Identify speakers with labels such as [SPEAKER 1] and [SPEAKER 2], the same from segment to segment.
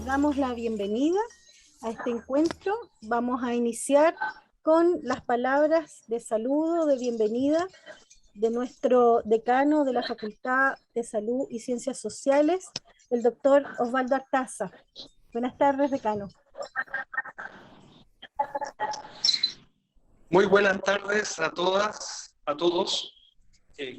[SPEAKER 1] damos la bienvenida a este encuentro. Vamos a iniciar con las palabras de saludo, de bienvenida de nuestro decano de la Facultad de Salud y Ciencias Sociales, el doctor Osvaldo Artaza. Buenas tardes, decano.
[SPEAKER 2] Muy buenas tardes a todas, a todos.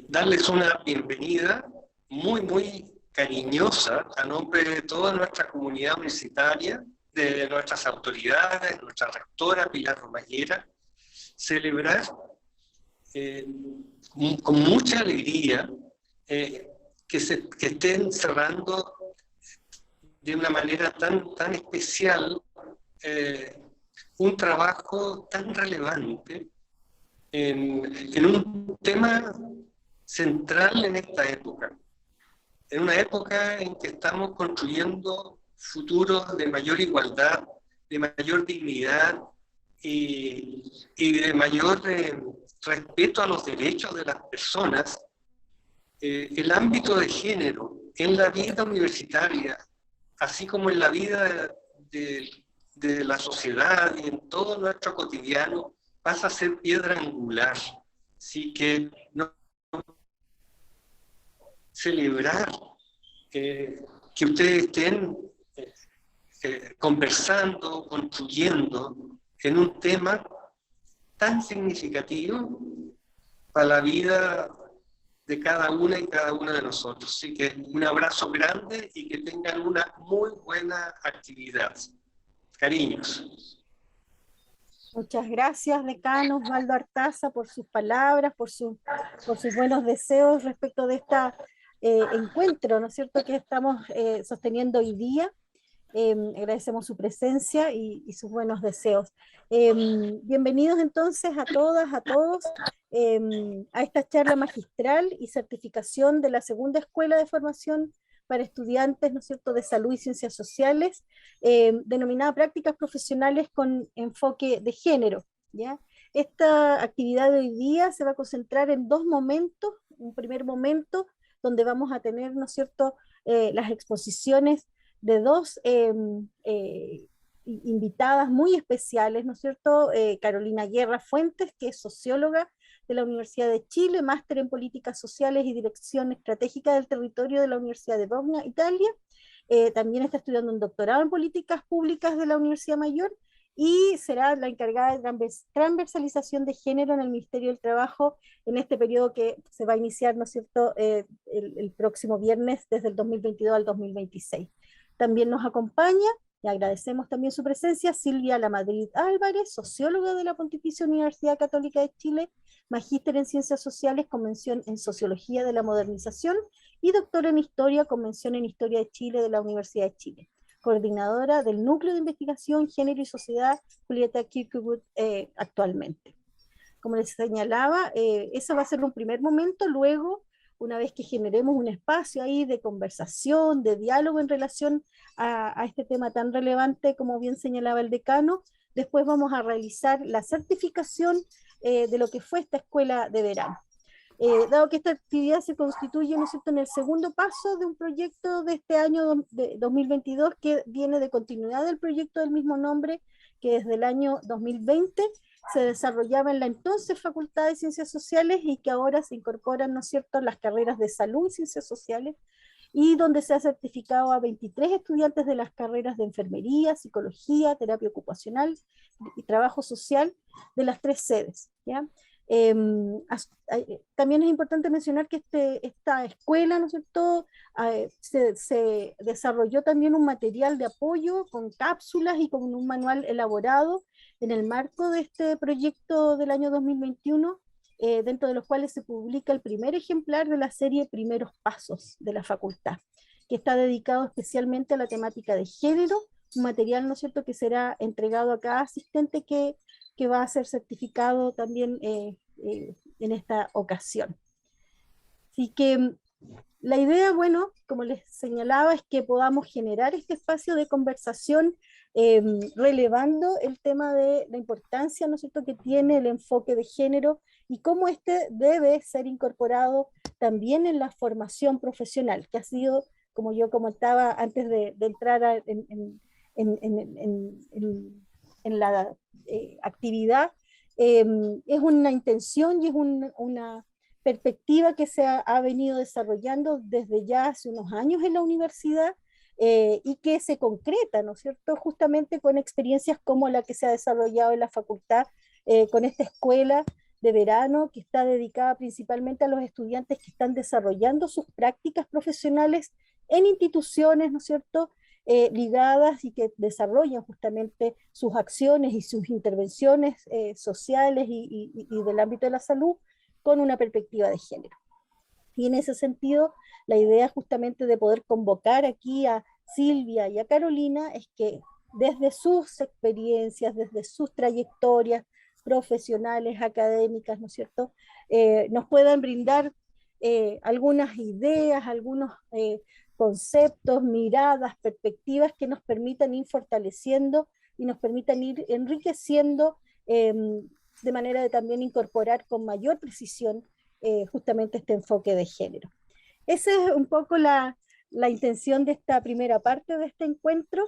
[SPEAKER 2] Darles una bienvenida muy cariñosa a nombre de toda nuestra comunidad universitaria, de nuestras autoridades, nuestra rectora Pilar Romallera, celebrar con mucha alegría que estén cerrando de una manera tan especial un trabajo tan relevante en un tema central en esta época, en una época en que estamos construyendo futuros de mayor igualdad, de mayor dignidad y de mayor respeto a los derechos de las personas. El ámbito de género en la vida universitaria, así como en la vida de la sociedad y en todo nuestro cotidiano, pasa a ser piedra angular. Así que no celebrar que ustedes estén conversando, construyendo en un tema tan significativo para la vida de cada una y cada uno de nosotros. Así que un abrazo grande y que tengan una muy buena actividad. Cariños.
[SPEAKER 1] Muchas gracias, decano Osvaldo Artaza, por sus palabras, por sus buenos deseos respecto de este encuentro, ¿no es cierto?, que estamos sosteniendo hoy día. Agradecemos su presencia y sus buenos deseos. Bienvenidos entonces a todas, a todos, a esta charla magistral y certificación de la segunda escuela de formación para estudiantes, ¿no es cierto?, de salud y ciencias sociales, denominada prácticas profesionales con enfoque de género, ¿ya? Esta actividad de hoy día se va a concentrar en dos momentos. Un primer momento donde vamos a tener, ¿no es cierto?, las exposiciones de dos invitadas muy especiales, ¿no es cierto? Carolina Guerra Fuentes, que es socióloga de la Universidad de Chile, máster en Políticas Sociales y Dirección Estratégica del Territorio de la Universidad de Bologna, Italia. También está estudiando un doctorado en Políticas Públicas de la Universidad Mayor y será la encargada de transversalización de género en el Ministerio del Trabajo en este periodo que se va a iniciar, ¿no es cierto?, el próximo viernes desde el 2022 al 2026. También nos acompaña, y agradecemos también su presencia, Silvia Lamadrid Álvarez, socióloga de la Pontificia Universidad Católica de Chile, magíster en Ciencias Sociales con mención en Sociología de la Modernización y doctora en Historia con mención en Historia de Chile de la Universidad de Chile, coordinadora del Núcleo de Investigación, Género y Sociedad Julieta Kirkwood actualmente. Como les señalaba, eso va a ser un primer momento. Luego, una vez que generemos un espacio ahí de conversación, de diálogo en relación a este tema tan relevante, como bien señalaba el decano, después vamos a realizar la certificación de lo que fue esta escuela de verano. Dado que esta actividad se constituye, ¿no es cierto?, en el segundo paso de un proyecto de este año de 2022 que viene de continuidad del proyecto del mismo nombre, que desde el año 2020 se desarrollaba en la entonces Facultad de Ciencias Sociales y que ahora se incorporan, ¿no es cierto?, las carreras de Salud y Ciencias Sociales, y donde se ha certificado a 23 estudiantes de las carreras de Enfermería, Psicología, Terapia Ocupacional y Trabajo Social de las tres sedes, ¿ya? También es importante mencionar que esta escuela, ¿no es cierto?, se desarrolló también un material de apoyo con cápsulas y con un manual elaborado en el marco de este proyecto del año 2021, dentro de los cuales se publica el primer ejemplar de la serie Primeros Pasos de la facultad, que está dedicado especialmente a la temática de género, un material, ¿no es cierto?, que será entregado a cada asistente que va a ser certificado también en esta ocasión. Así que la idea, bueno, como les señalaba, es que podamos generar este espacio de conversación relevando el tema de la importancia, ¿no es cierto?, que tiene el enfoque de género y cómo este debe ser incorporado también en la formación profesional, que ha sido como yo comentaba antes de entrar en, en- en la actividad, eh, es una intención y es una perspectiva que ha venido desarrollando desde ya hace unos años en la universidad, y que se concreta, ¿no es cierto?, justamente con experiencias como la que se ha desarrollado en la facultad, con esta escuela de verano que está dedicada principalmente a los estudiantes que están desarrollando sus prácticas profesionales en instituciones, ¿no es cierto?, ligadas y que desarrollan justamente sus acciones y sus intervenciones sociales y del ámbito de la salud con una perspectiva de género. Y en ese sentido, la idea justamente de poder convocar aquí a Silvia y a Carolina es que desde sus experiencias, desde sus trayectorias profesionales, académicas, ¿no es cierto?, nos puedan brindar algunas ideas, algunos conceptos, miradas, perspectivas que nos permitan ir fortaleciendo y nos permitan ir enriqueciendo, de manera de también incorporar con mayor precisión justamente este enfoque de género. Esa es un poco la intención de esta primera parte de este encuentro.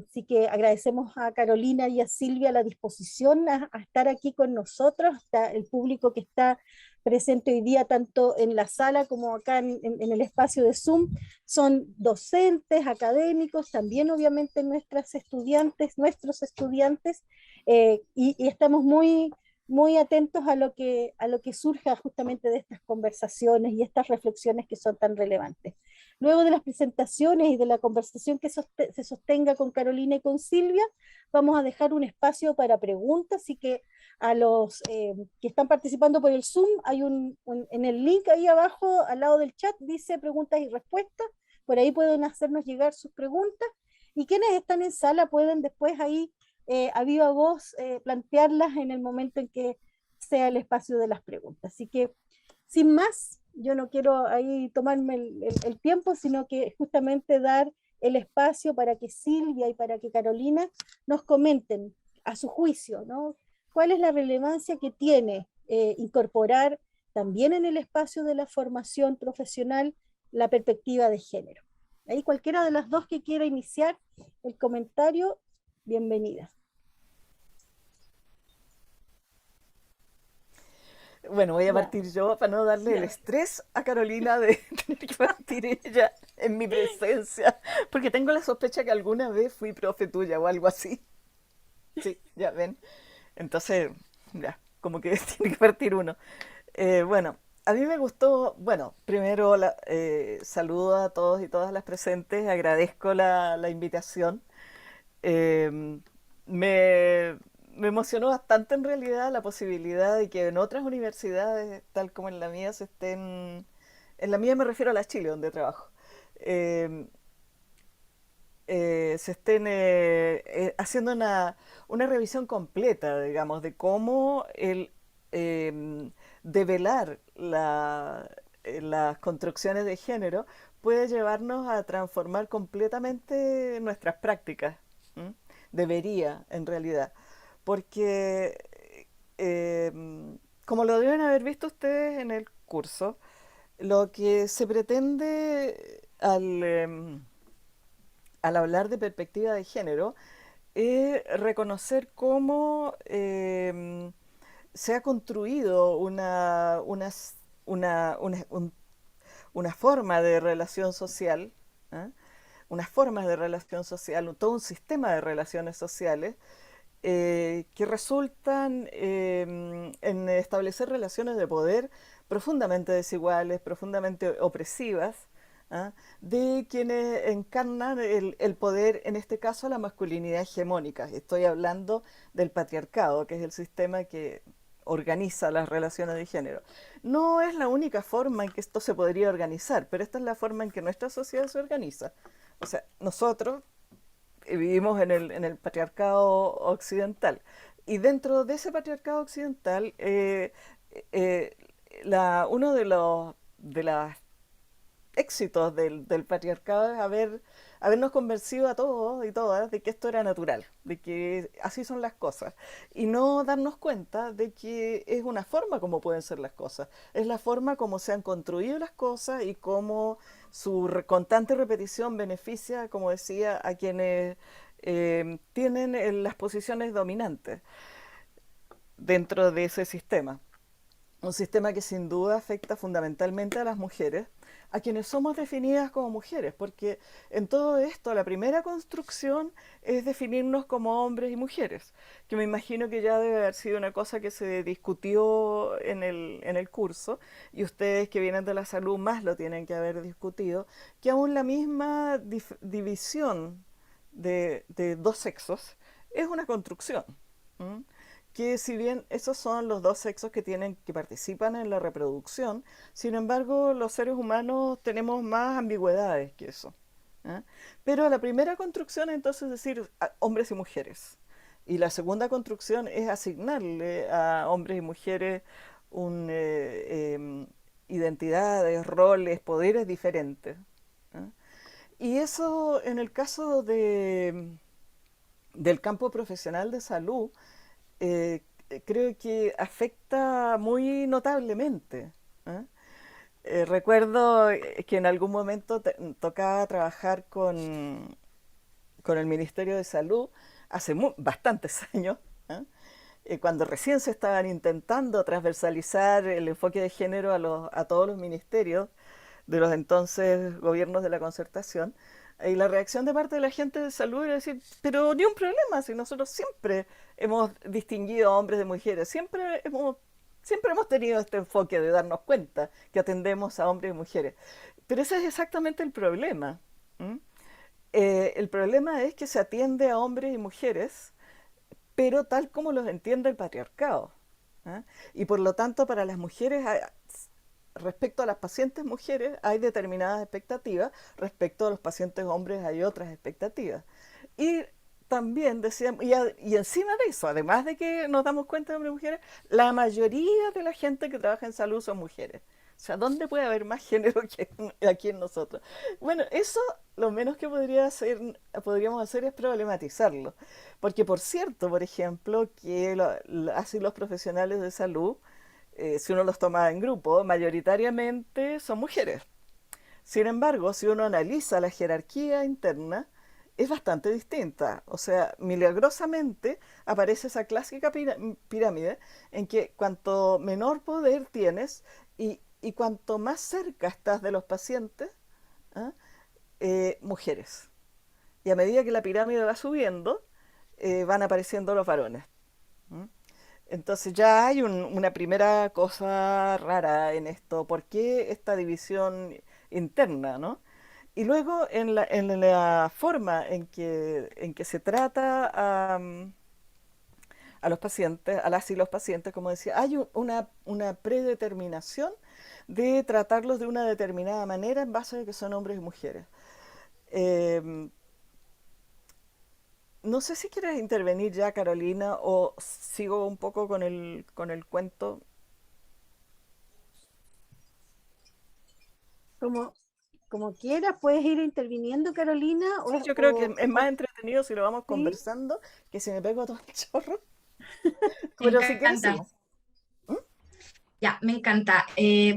[SPEAKER 1] Así que agradecemos a Carolina y a Silvia la disposición a estar aquí con nosotros, hasta el público que está presente hoy día tanto en la sala como acá en el espacio de Zoom. Son docentes, académicos, también obviamente nuestros estudiantes, y estamos muy atentos a lo que surja justamente de estas conversaciones y estas reflexiones que son tan relevantes. Luego de las presentaciones y de la conversación que se sostenga con Carolina y con Silvia, vamos a dejar un espacio para preguntas, así que a los que están participando por el Zoom, hay en el link ahí abajo, al lado del chat, dice preguntas y respuestas, por ahí pueden hacernos llegar sus preguntas, y quienes están en sala pueden después ahí a viva voz plantearlas en el momento en que sea el espacio de las preguntas. Así que, sin más, yo no quiero ahí tomarme el tiempo, sino que justamente dar el espacio para que Silvia y para que Carolina nos comenten a su juicio, ¿no? ¿Cuál es la relevancia que tiene incorporar también en el espacio de la formación profesional la perspectiva de género? Ahí cualquiera de las dos que quiera iniciar el comentario, bienvenida.
[SPEAKER 3] Bueno, voy a
[SPEAKER 1] Ya,
[SPEAKER 3] partir yo para no darle el
[SPEAKER 1] ya.
[SPEAKER 3] estrés a Carolina de tener que partir ella en mi presencia, porque tengo la sospecha que alguna vez fui profe tuya o algo así. Sí, ya ven. Entonces, ya, como que tiene que partir uno. Bueno, a mí me gustó, bueno, primero saludo a todos y todas las presentes, agradezco la invitación. Eh, me, me emocionó bastante en realidad la posibilidad de que en otras universidades, tal como en la mía, en la mía me refiero a la Chile, donde trabajo, eh, se estén haciendo una revisión completa, digamos, de cómo el develar las construcciones de género puede llevarnos a transformar completamente nuestras prácticas. ¿M? Debería, en realidad. Porque, como lo deben haber visto ustedes en el curso, lo que se pretende al hablar de perspectiva de género es reconocer cómo se ha construido una, una, un- una forma de relación social, ¿eh? Unas formas de relación social, todo un sistema de relaciones sociales que resultan en establecer relaciones de poder profundamente desiguales, profundamente opresivas, ¿ah? De quienes encarnan el poder, en este caso la masculinidad hegemónica. Estoy hablando del patriarcado, que es el sistema que organiza las relaciones de género. No es la única forma en que esto se podría organizar, pero esta es la forma en que nuestra sociedad se organiza. O sea, nosotros vivimos en el patriarcado occidental. Y dentro de ese patriarcado occidental, eh, uno de los éxitos del patriarcado es habernos convencido a todos y todas de que esto era natural, de que así son las cosas, y no darnos cuenta de que es una forma como pueden ser las cosas, es la forma como se han construido las cosas y cómo su constante repetición beneficia, como decía, a quienes tienen las posiciones dominantes dentro de ese sistema. Un sistema que sin duda afecta fundamentalmente a las mujeres, a quienes somos definidas como mujeres, porque en todo esto la primera construcción es definirnos como hombres y mujeres, que me imagino que ya debe haber sido una cosa que se discutió en el curso, y ustedes que vienen de la salud más lo tienen que haber discutido, que aún la misma división de dos sexos es una construcción. ¿Mm? Que si bien esos son los dos sexos que participan en la reproducción, sin embargo los seres humanos tenemos más ambigüedades que eso. ¿Eh? Pero la primera construcción entonces es decir hombres y mujeres. Y la segunda construcción es asignarle a hombres y mujeres un, identidades, roles, poderes diferentes. ¿Eh? Y eso en el caso del campo profesional de salud, eh, creo que afecta muy notablemente. ¿Eh? Recuerdo que en algún momento tocaba trabajar con el Ministerio de Salud hace bastantes años, ¿eh? Cuando recién se estaban intentando transversalizar el enfoque de género a todos los ministerios de los entonces gobiernos de la concertación. Y la reacción de parte de la gente de salud era decir, pero ni un problema, si nosotros siempre hemos distinguido a hombres de mujeres, siempre hemos tenido este enfoque de darnos cuenta que atendemos a hombres y mujeres. Pero ese es exactamente el problema. ¿Mm? El problema es que se atiende a hombres y mujeres, pero tal como los entiende el patriarcado. ¿Eh? Y por lo tanto, para las mujeres, respecto a las pacientes mujeres, hay determinadas expectativas, respecto a los pacientes hombres hay otras expectativas. Y también decíamos, y encima de eso, además de que nos damos cuenta de hombres y mujeres, la mayoría de la gente que trabaja en salud son mujeres. O sea, ¿dónde puede haber más género que aquí en nosotros? Bueno, eso lo menos que podríamos hacer es problematizarlo. Porque, por cierto, por ejemplo, que así los profesionales de salud, si uno los toma en grupo, mayoritariamente son mujeres. Sin embargo, si uno analiza la jerarquía interna, es bastante distinta. O sea, milagrosamente aparece esa clásica pirámide en que cuanto menor poder tienes y cuanto más cerca estás de los pacientes, ¿eh? Mujeres. Y a medida que la pirámide va subiendo, van apareciendo los varones. ¿Mm? Entonces ya hay una primera cosa rara en esto. ¿Por qué esta división interna, no? Y luego en la forma en que se trata a los pacientes, a las y los pacientes, como decía, hay una predeterminación de tratarlos de una determinada manera en base a que son hombres y mujeres. Eh, no sé si quieres intervenir ya, Carolina, o sigo un poco con el cuento.
[SPEAKER 1] Como, como quieras, puedes ir interviniendo, Carolina,
[SPEAKER 3] Sí, yo creo que es más
[SPEAKER 1] o
[SPEAKER 3] entretenido si lo vamos
[SPEAKER 1] sí.
[SPEAKER 3] conversando que si me pego todo el chorro.
[SPEAKER 4] Me
[SPEAKER 3] Pero si quieres,
[SPEAKER 4] encanta,
[SPEAKER 3] sigo. ¿Mm?
[SPEAKER 4] ya, me encanta,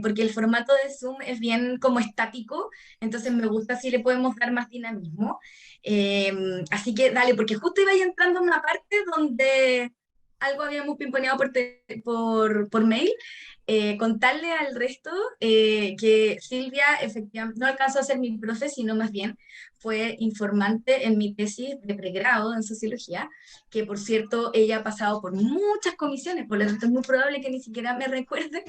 [SPEAKER 4] porque el formato de Zoom es bien como estático, entonces me gusta si le podemos dar más dinamismo. Eh, Así que dale, porque justo iba entrando en una parte donde algo habíamos pimponeado por mail. Contarle al resto que Silvia efectivamente no alcanzó a ser mi profe, sino más bien fue informante en mi tesis de pregrado en sociología, que por cierto ella ha pasado por muchas comisiones, por lo tanto es muy probable que ni siquiera me recuerde,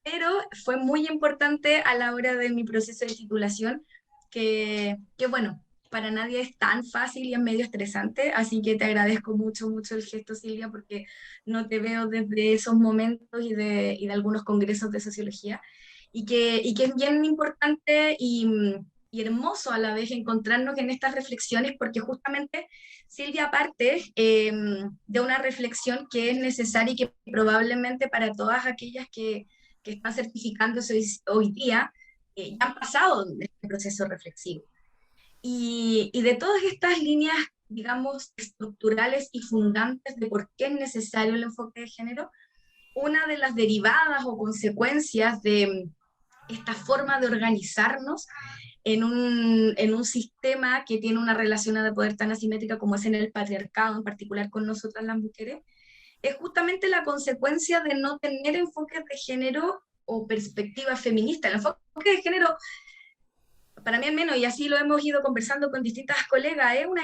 [SPEAKER 4] pero fue muy importante a la hora de mi proceso de titulación, que bueno, para nadie es tan fácil y es medio estresante, así que te agradezco mucho, mucho el gesto, Silvia, porque no te veo desde esos momentos y de algunos congresos de sociología, y que es bien importante y hermoso a la vez encontrarnos en estas reflexiones, porque justamente Silvia parte de una reflexión que es necesaria y que probablemente para todas aquellas que están certificándose hoy día ya han pasado de este proceso reflexivo. Y de todas estas líneas, digamos, estructurales y fundantes de por qué es necesario el enfoque de género, una de las derivadas o consecuencias de esta forma de organizarnos en un sistema que tiene una relación de poder tan asimétrica como es en el patriarcado, en particular con nosotras las mujeres, es justamente la consecuencia de no tener enfoques de género o perspectiva feminista. El enfoque de género, para mí al menos, y así lo hemos ido conversando con distintas colegas, es una,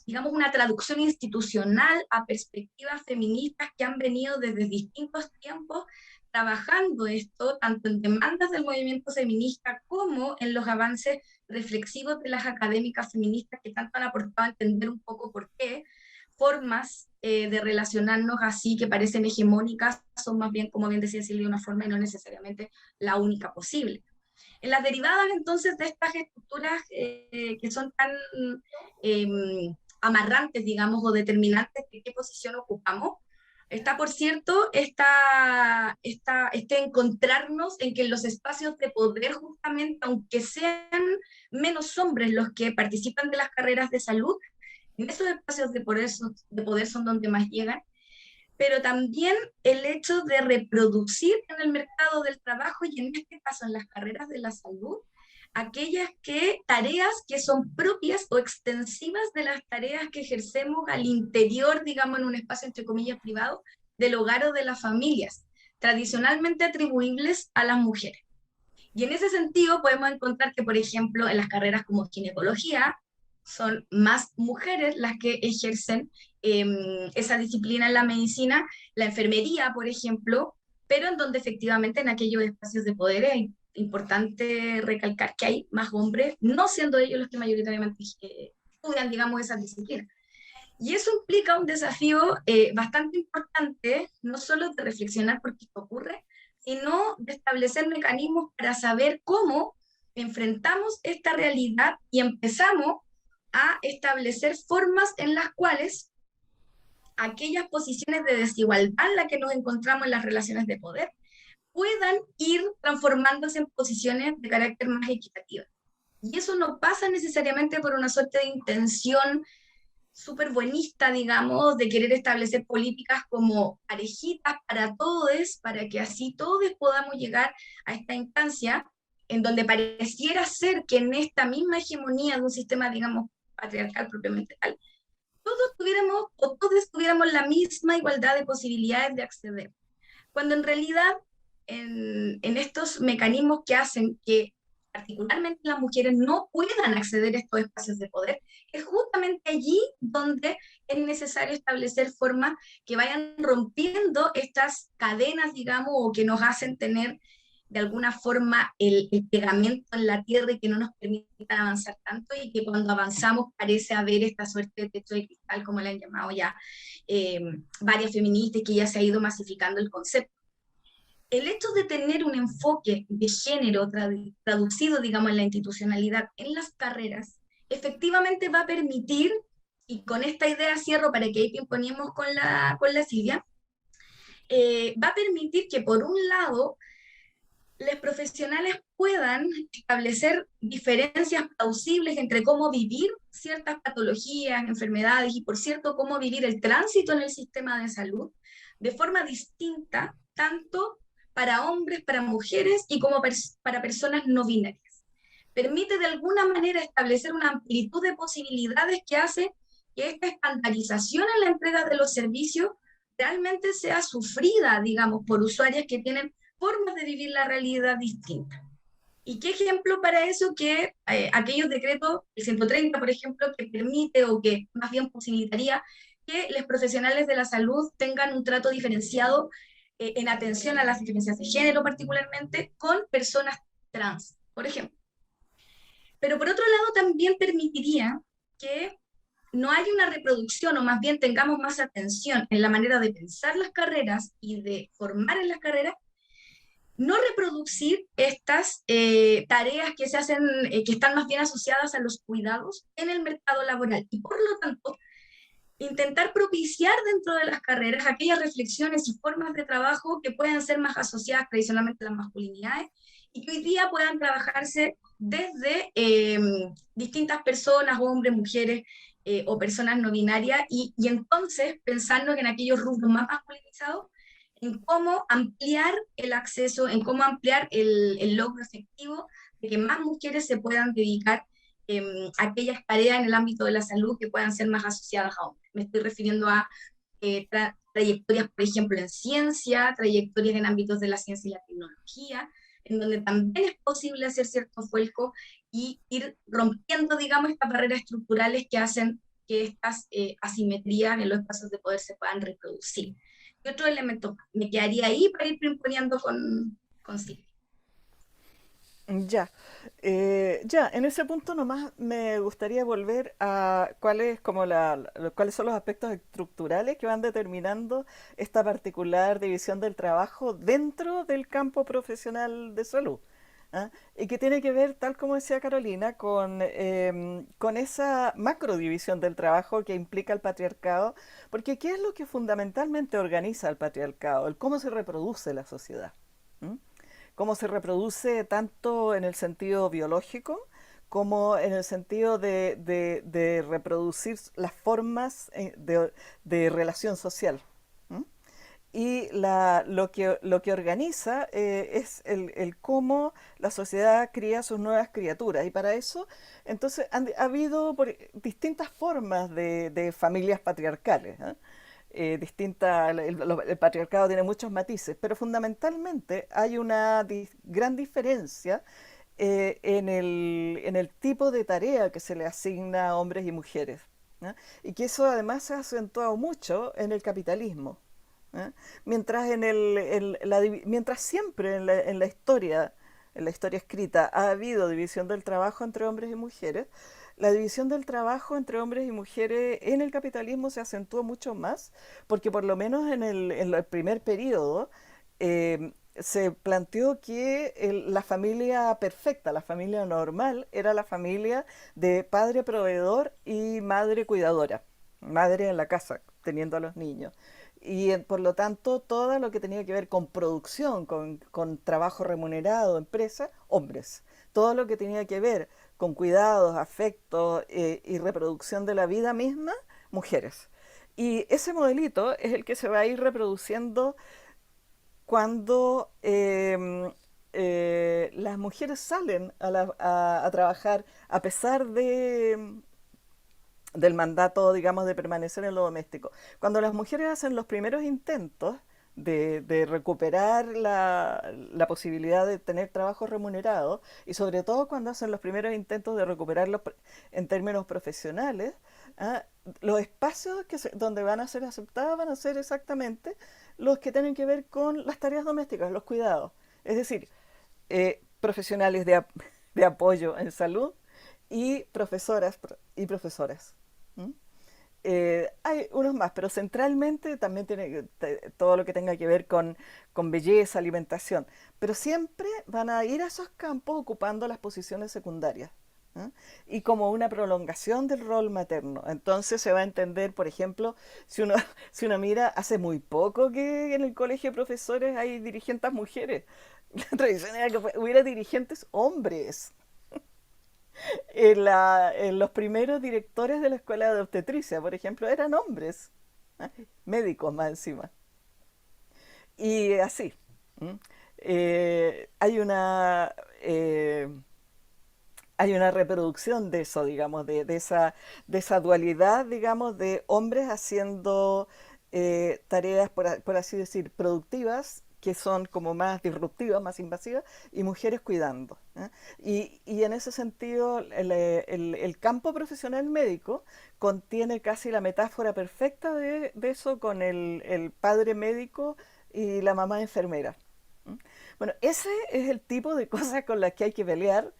[SPEAKER 4] digamos, una traducción institucional a perspectivas feministas que han venido desde distintos tiempos trabajando esto, tanto en demandas del movimiento feminista como en los avances reflexivos de las académicas feministas que tanto han aportado a entender un poco por qué formas de relacionarnos así que parecen hegemónicas son más bien, como bien decía Silvia, una forma y no necesariamente la única posible. En las derivadas entonces de estas estructuras que son tan eh, amarrantes, digamos, o determinantes de qué posición ocupamos, está, por cierto, este encontrarnos en que los espacios de poder, justamente, aunque sean menos hombres los que participan de las carreras de salud, en esos espacios de poder son donde más llegan, pero también el hecho de reproducir en el mercado del trabajo y en este caso en las carreras de la salud, aquellas tareas que son propias o extensivas de las tareas que ejercemos al interior, digamos, en un espacio entre comillas privado, del hogar o de las familias, tradicionalmente atribuibles a las mujeres. Y en ese sentido podemos encontrar que, por ejemplo, en las carreras como ginecología, son más mujeres las que ejercen esa disciplina en la medicina, la enfermería, por ejemplo, pero en donde efectivamente en aquellos espacios de poder es importante recalcar que hay más hombres, no siendo ellos los que mayoritariamente estudian, digamos, esas disciplinas. Y eso implica un desafío bastante importante, no solo de reflexionar por qué esto ocurre, sino de establecer mecanismos para saber cómo enfrentamos esta realidad y empezamos a establecer formas en las cuales aquellas posiciones de desigualdad en las que nos encontramos en las relaciones de poder puedan ir transformándose en posiciones de carácter más equitativo. Y eso no pasa necesariamente por una suerte de intención súper buenista, digamos, de querer establecer políticas como parejitas para todos, para que así todos podamos llegar a esta instancia en donde pareciera ser que en esta misma hegemonía de un sistema, digamos, patriarcal propiamente tal, todos tuviéramos la misma igualdad de posibilidades de acceder. Cuando en realidad en estos mecanismos que hacen que particularmente las mujeres no puedan acceder a estos espacios de poder, es justamente allí donde es necesario establecer formas que vayan rompiendo estas cadenas, digamos, o que nos hacen tener de alguna forma el pegamento en la tierra y que no nos permitan avanzar tanto y que cuando avanzamos parece haber esta suerte de techo de cristal, como le han llamado ya varias feministas, que ya se ha ido masificando el concepto. El hecho de tener un enfoque de género traducido, digamos, en la institucionalidad, en las carreras, efectivamente va a permitir, y con esta idea cierro para que ahí imponemos con la Silvia, va a permitir que por un lado los profesionales puedan establecer diferencias plausibles entre cómo vivir ciertas patologías, enfermedades y, por cierto, cómo vivir el tránsito en el sistema de salud de forma distinta, tanto para hombres, para mujeres y como para personas no binarias. Permite de alguna manera establecer una amplitud de posibilidades que hace que esta estandarización en la entrega de los servicios realmente sea sufrida, digamos, por usuarias que tienen formas de vivir la realidad distinta. ¿Y qué ejemplo para eso que aquellos decretos, el 130, por ejemplo, que permite o que más bien posibilitaría que los profesionales de la salud tengan un trato diferenciado en atención a las diferencias de género particularmente con personas trans, por ejemplo? Pero por otro lado también permitiría que no haya una reproducción, o más bien tengamos más atención en la manera de pensar las carreras y de formar en las carreras, no reproducir estas tareas que se hacen, que están más bien asociadas a los cuidados en el mercado laboral, y por lo tanto intentar propiciar dentro de las carreras aquellas reflexiones y formas de trabajo que pueden ser más asociadas tradicionalmente a las masculinidades y que hoy día puedan trabajarse desde distintas personas, hombres, mujeres o personas no binarias, y entonces pensando que en aquellos rubros más masculinizados, en cómo ampliar el acceso, en cómo ampliar el logro efectivo de que más mujeres se puedan dedicar a aquellas tareas en el ámbito de la salud que puedan ser más asociadas a hombres. Me estoy refiriendo a trayectorias, por ejemplo, en ciencia, trayectorias en ámbitos de la ciencia y la tecnología, en donde también es posible hacer ciertos vuelcos y ir rompiendo, digamos, estas barreras estructurales que hacen que estas asimetrías en los espacios de poder se puedan reproducir. ¿Qué otro elemento me quedaría ahí para ir imponiendo con sí?
[SPEAKER 3] Ya, ya, en ese punto nomás me gustaría volver a cuáles son los aspectos estructurales que van determinando esta particular división del trabajo dentro del campo profesional de salud. ¿Ah? Y que tiene que ver, tal como decía Carolina, con esa macro división del trabajo que implica el patriarcado, porque ¿qué es lo que fundamentalmente organiza el patriarcado? El cómo se reproduce la sociedad. ¿Mm? Cómo se reproduce tanto en el sentido biológico como en el sentido de reproducir las formas de relación social. ¿Mm? Y lo que organiza es el cómo la sociedad cría sus nuevas criaturas. Y para eso, entonces, ha habido distintas formas de familias patriarcales. ¿Eh? El patriarcado tiene muchos matices, pero fundamentalmente hay una gran diferencia en el tipo de tarea que se le asigna a hombres y mujeres. ¿No? Y que eso además se ha acentuado mucho en el capitalismo. ¿Eh? Mientras siempre en la historia escrita, ha habido división del trabajo entre hombres y mujeres, la división del trabajo entre hombres y mujeres en el capitalismo se acentuó mucho más, porque por lo menos en el primer periodo se planteó que la familia perfecta, la familia normal, era la familia de padre proveedor y madre cuidadora, madre en la casa, teniendo a los niños. Y por lo tanto, todo lo que tenía que ver con producción, con trabajo remunerado, empresa, hombres. Todo lo que tenía que ver con cuidados, afecto y reproducción de la vida misma, mujeres. Y ese modelito es el que se va a ir reproduciendo cuando las mujeres salen a trabajar a pesar del mandato, digamos, de permanecer en lo doméstico. Cuando las mujeres hacen los primeros intentos de recuperar la posibilidad de tener trabajo remunerado, y sobre todo cuando hacen los primeros intentos de recuperarlo en términos profesionales, ¿ah? Los espacios donde van a ser aceptadas van a ser exactamente los que tienen que ver con las tareas domésticas, los cuidados. Es decir, profesionales de apoyo en salud y profesoras y profesores. ¿Mm? Hay unos más, pero centralmente también tiene todo lo que tenga que ver con belleza, alimentación. Pero siempre van a ir a esos campos ocupando las posiciones secundarias. ¿Eh? Y como una prolongación del rol materno. Entonces se va a entender, por ejemplo, si uno mira, hace muy poco que en el colegio de profesores hay dirigentes mujeres. La tradición era que hubiera dirigentes hombres. En los primeros directores de la escuela de obstetricia, por ejemplo, eran hombres, ¿eh? Médicos más encima. Y así. ¿Mm? Eh, hay una eh, hay una reproducción de eso, digamos, de esa dualidad, digamos, de hombres haciendo tareas, por así decir, productivas, que son como más disruptivas, más invasivas, y mujeres cuidando. ¿Eh? Y en ese sentido, el campo profesional médico contiene casi la metáfora perfecta de eso con el padre médico y la mamá enfermera. ¿Mm? Bueno, ese es el tipo de cosas con las que hay que pelear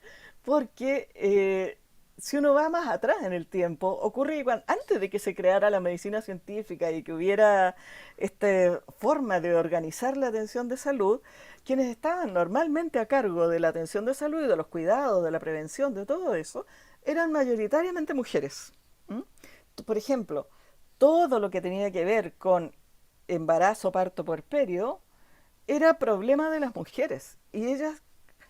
[SPEAKER 3] porque si uno va más atrás en el tiempo, ocurre que antes de que se creara la medicina científica y que hubiera esta forma de organizar la atención de salud, quienes estaban normalmente a cargo de la atención de salud y de los cuidados, de la prevención, de todo eso, eran mayoritariamente mujeres. ¿Mm? Por ejemplo, todo lo que tenía que ver con embarazo, parto, puerperio, era problema de las mujeres y ellas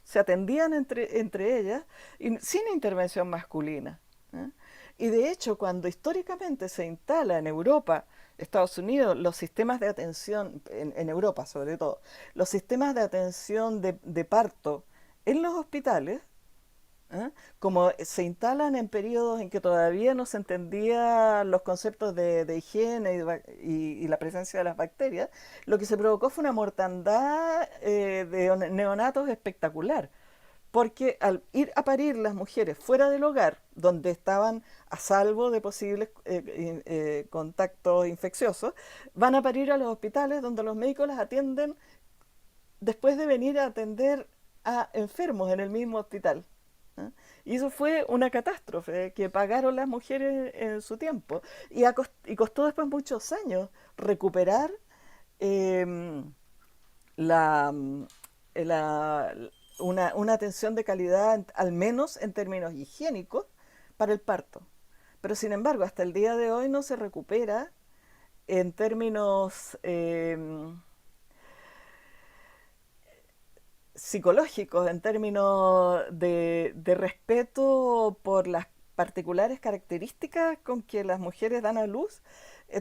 [SPEAKER 3] se atendían entre ellas y sin intervención masculina. ¿Eh? Y de hecho, cuando históricamente se instala en Europa, Estados Unidos, los sistemas de atención, en Europa sobre todo, los sistemas de atención de parto en los hospitales, ¿eh? Como se instalan en periodos en que todavía no se entendían los conceptos de higiene y la presencia de las bacterias, lo que se provocó fue una mortandad de neonatos espectacular. Porque al ir a parir las mujeres fuera del hogar, donde estaban a salvo de posibles contactos infecciosos, van a parir a los hospitales donde los médicos las atienden después de venir a atender a enfermos en el mismo hospital. ¿Eh? Y eso fue una catástrofe que pagaron las mujeres en su tiempo. Y costó después muchos años recuperar eh, la, la, una atención de calidad, al menos en términos higiénicos, para el parto. Pero sin embargo, hasta el día de hoy no se recupera en términos psicológicos, en términos de respeto por las particulares características con que las mujeres dan a luz,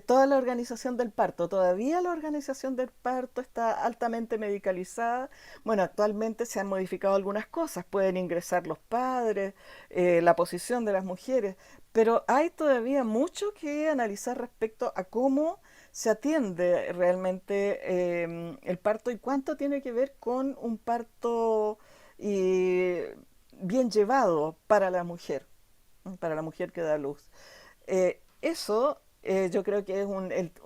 [SPEAKER 3] toda la organización del parto. Todavía la organización del parto está altamente medicalizada. Bueno, actualmente se han modificado algunas cosas, pueden ingresar los padres, la posición de las mujeres, pero hay todavía mucho que analizar respecto a cómo se atiende realmente el parto y cuánto tiene que ver con un parto y bien llevado para la mujer que da luz. Eso yo creo que es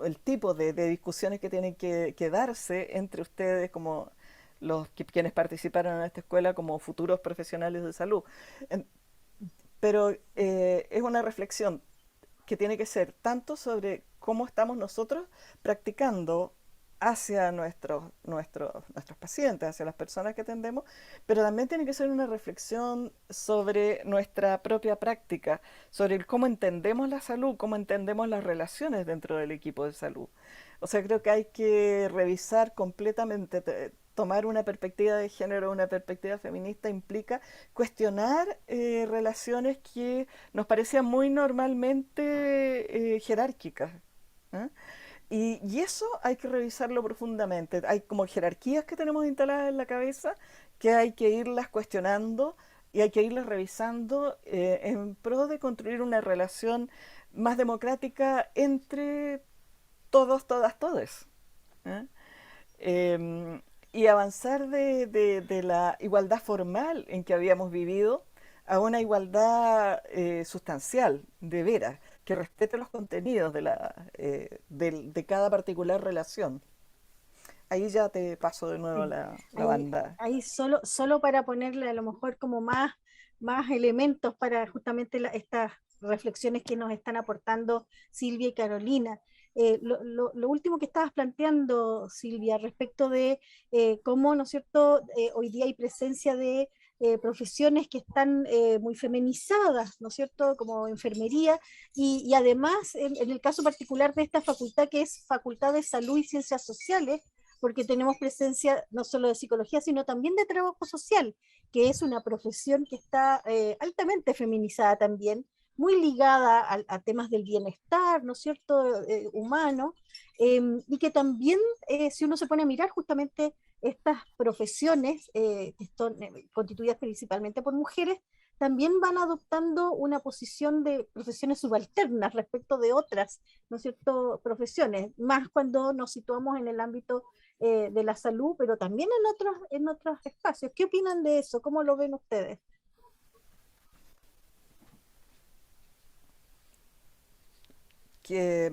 [SPEAKER 3] el tipo de discusiones que tienen que darse entre ustedes como quienes participaron en esta escuela como futuros profesionales de salud. En- pero es una reflexión que tiene que ser tanto sobre cómo estamos nosotros practicando hacia nuestros pacientes, hacia las personas que atendemos, pero también tiene que ser una reflexión sobre nuestra propia práctica, sobre el cómo entendemos la salud, cómo entendemos las relaciones dentro del equipo de salud. O sea, creo que hay que revisar completamente, tomar una perspectiva de género, una perspectiva feminista implica cuestionar relaciones que nos parecían muy normalmente jerárquicas. ¿Eh? Y eso hay que revisarlo profundamente. Hay como jerarquías que tenemos instaladas en la cabeza que hay que irlas cuestionando y hay que irlas revisando en pro de construir una relación más democrática entre todos, todas, todes. ¿Eh? Y avanzar de la igualdad formal en que habíamos vivido a una igualdad sustancial, de veras, que respete los contenidos de cada particular relación. Ahí ya te paso de nuevo
[SPEAKER 1] Sí.
[SPEAKER 3] la banda.
[SPEAKER 1] Ahí solo para ponerle a lo mejor como más elementos para justamente estas reflexiones que nos están aportando Silvia y Carolina. Lo último que estabas planteando, Silvia, respecto de cómo, ¿no es cierto?, hoy día hay presencia de profesiones que están muy feminizadas, ¿no es cierto?, como enfermería, y además, en el caso particular de esta facultad, que es Facultad de Salud y Ciencias Sociales, porque tenemos presencia no solo de psicología, sino también de trabajo social, que es una profesión que está altamente feminizada también, muy ligada a temas del bienestar, ¿no es cierto?, humano, y que también, si uno se pone a mirar justamente estas profesiones, que están constituidas principalmente por mujeres, también van adoptando una posición de profesiones subalternas respecto de otras, ¿no es cierto?, profesiones, más cuando nos situamos en el ámbito de la salud, pero también en otros espacios. ¿Qué opinan de eso? ¿Cómo lo ven ustedes?
[SPEAKER 3] Que,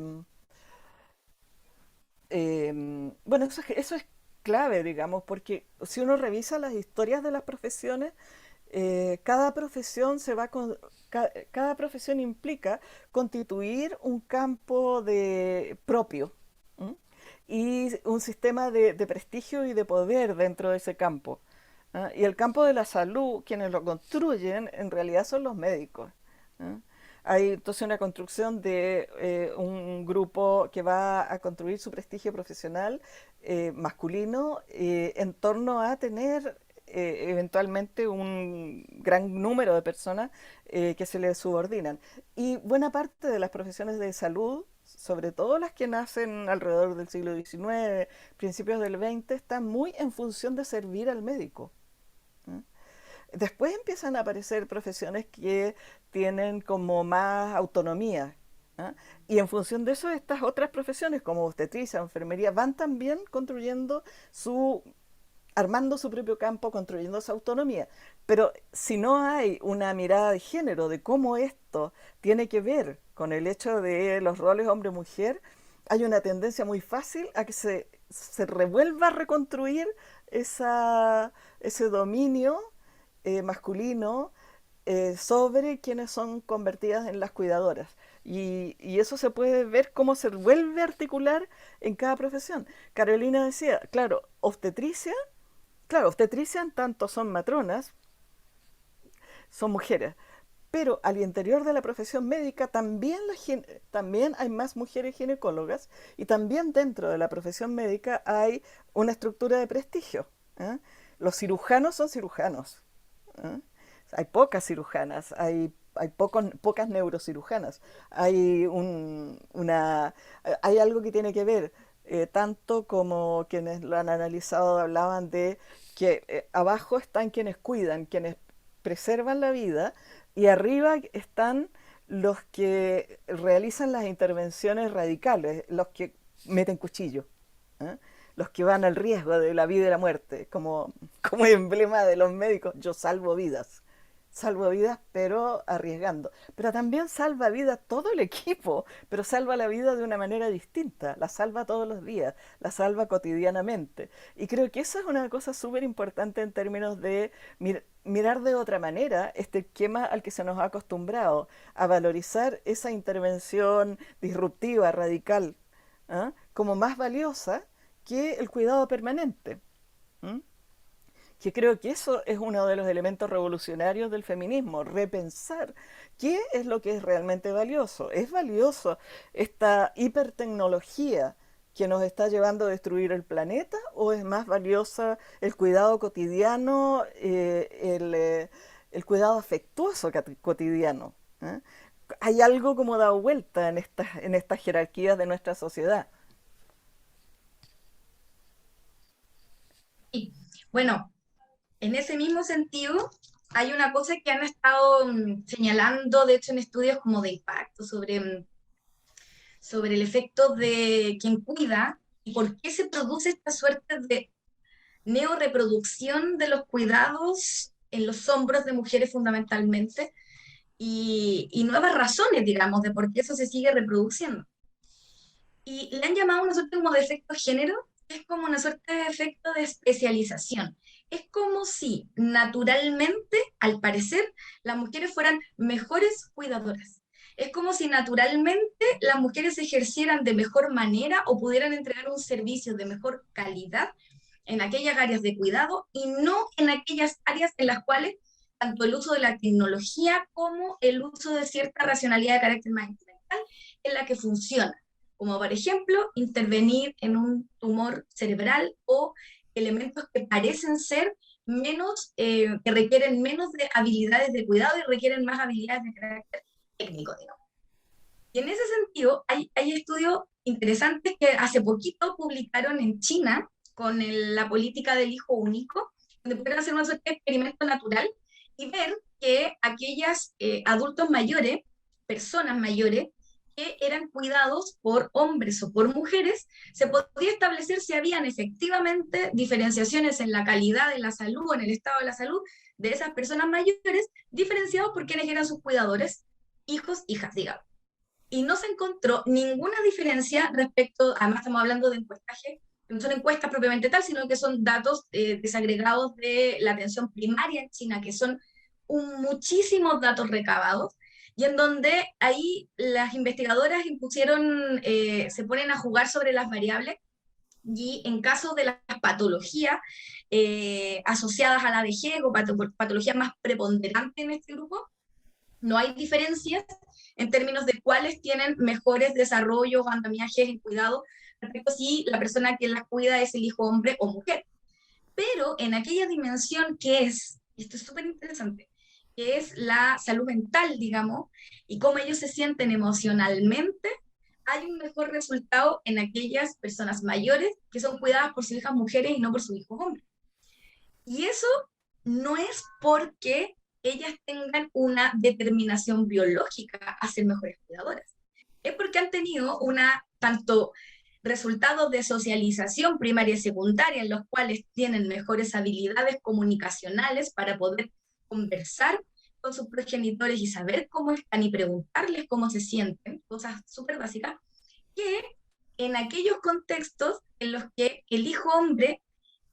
[SPEAKER 3] bueno, eso es clave, digamos, porque si uno revisa las historias de las profesiones, cada profesión cada profesión implica constituir un campo de propio. ¿M? Y un sistema de prestigio y de poder dentro de ese campo. ¿Ah? Y el campo de la salud, quienes lo construyen, en realidad son los médicos. ¿Ah? Hay entonces una construcción de un grupo que va a construir su prestigio profesional masculino en torno a tener eventualmente un gran número de personas que se le subordinan. Y buena parte de las profesiones de salud, sobre todo las que nacen alrededor del siglo XIX, principios del XX, están muy en función de servir al médico. ¿Eh? Después empiezan a aparecer profesiones que tienen como más autonomía. ¿Ah? Y en función de eso, estas otras profesiones como obstetricia, enfermería, van también construyendo armando su propio campo, construyendo su autonomía. Pero si no hay una mirada de género, de cómo esto tiene que ver con el hecho de los roles hombre-mujer, hay una tendencia muy fácil a que se revuelva a reconstruir ese dominio masculino sobre quienes son convertidas en las cuidadoras. Y eso se puede ver cómo se vuelve a articular en cada profesión. Carolina decía, claro, obstetricia en tanto son matronas, son mujeres, pero al interior de la profesión médica también hay más mujeres ginecólogas y también dentro de la profesión médica hay una estructura de prestigio. ¿Eh? Los cirujanos son cirujanos. ¿Eh? Hay pocas cirujanas, hay pocas neurocirujanas. Hay algo que tiene que ver, tanto como quienes lo han analizado hablaban de que abajo están quienes cuidan, quienes preservan la vida, y arriba están los que realizan las intervenciones radicales, los que meten cuchillo, ¿eh? Los que van al riesgo de la vida y la muerte, como emblema de los médicos, yo salvo vidas, pero arriesgando. Pero también salva vidas todo el equipo, pero salva la vida de una manera distinta, la salva todos los días, la salva cotidianamente. Y creo que eso es una cosa súper importante en términos de mirar de otra manera este esquema al que se nos ha acostumbrado, a valorizar esa intervención disruptiva, radical, ¿eh? Como más valiosa que el cuidado permanente. ¿Eh? Que creo que eso es uno de los elementos revolucionarios del feminismo, repensar qué es lo que es realmente valioso. ¿Es valioso esta hipertecnología que nos está llevando a destruir el planeta o es más valiosa el cuidado cotidiano, el cuidado afectuoso cotidiano? ¿Eh? Hay algo como dado vuelta en estas jerarquías de nuestra sociedad.
[SPEAKER 4] Y bueno, en ese mismo sentido, hay una cosa que han estado señalando, de hecho, en estudios como de impacto sobre el efecto de quien cuida y por qué se produce esta suerte de neoreproducción de los cuidados en los hombros de mujeres fundamentalmente y nuevas razones, digamos, de por qué eso se sigue reproduciendo. Y le han llamado una suerte como de efecto género, que es como una suerte de efecto de especialización. Es como si naturalmente, al parecer, las mujeres fueran mejores cuidadoras. Es como si naturalmente las mujeres ejercieran de mejor manera o pudieran entregar un servicio de mejor calidad en aquellas áreas de cuidado y no en aquellas áreas en las cuales tanto el uso de la tecnología como el uso de cierta racionalidad de carácter más instrumental es la que funciona, como por ejemplo intervenir en un tumor cerebral o elementos que parecen ser menos, que requieren menos de habilidades de cuidado y requieren más habilidades de carácter técnico, digamos. Y en ese sentido, hay estudios interesantes que hace poquito publicaron en China con la política del hijo único, donde pudieron hacer una suerte de experimento natural y ver que aquellas adultos mayores, personas mayores, que eran cuidados por hombres o por mujeres, se podía establecer si habían efectivamente diferenciaciones en la calidad de la salud o en el estado de la salud de esas personas mayores, diferenciados por quienes eran sus cuidadores, hijos, hijas, digamos. Y no se encontró ninguna diferencia respecto, además estamos hablando de encuestaje, no son encuestas propiamente tal, sino que son datos desagregados de la atención primaria en China, que son muchísimos datos recabados, y en donde ahí las investigadoras se ponen a jugar sobre las variables, y en caso de las patologías asociadas a la vejez o patologías más preponderantes en este grupo, no hay diferencias en términos de cuáles tienen mejores desarrollos o andamiajes en cuidado respecto a si la persona que las cuida es el hijo hombre o mujer. pero en aquella dimensión que es, y esto es súper interesante, que es la salud mental, digamos, y cómo ellos se sienten emocionalmente, hay un mejor resultado en aquellas personas mayores que son cuidadas por sus hijas mujeres y no por sus hijos hombres. Y eso no es porque ellas tengan una determinación biológica a ser mejores cuidadoras. Es porque han tenido tanto resultados de socialización primaria y secundaria en los cuales tienen mejores habilidades comunicacionales para poder conversar con sus progenitores y saber cómo están y preguntarles cómo se sienten, cosas súper básicas, que en aquellos contextos en los que el hijo hombre,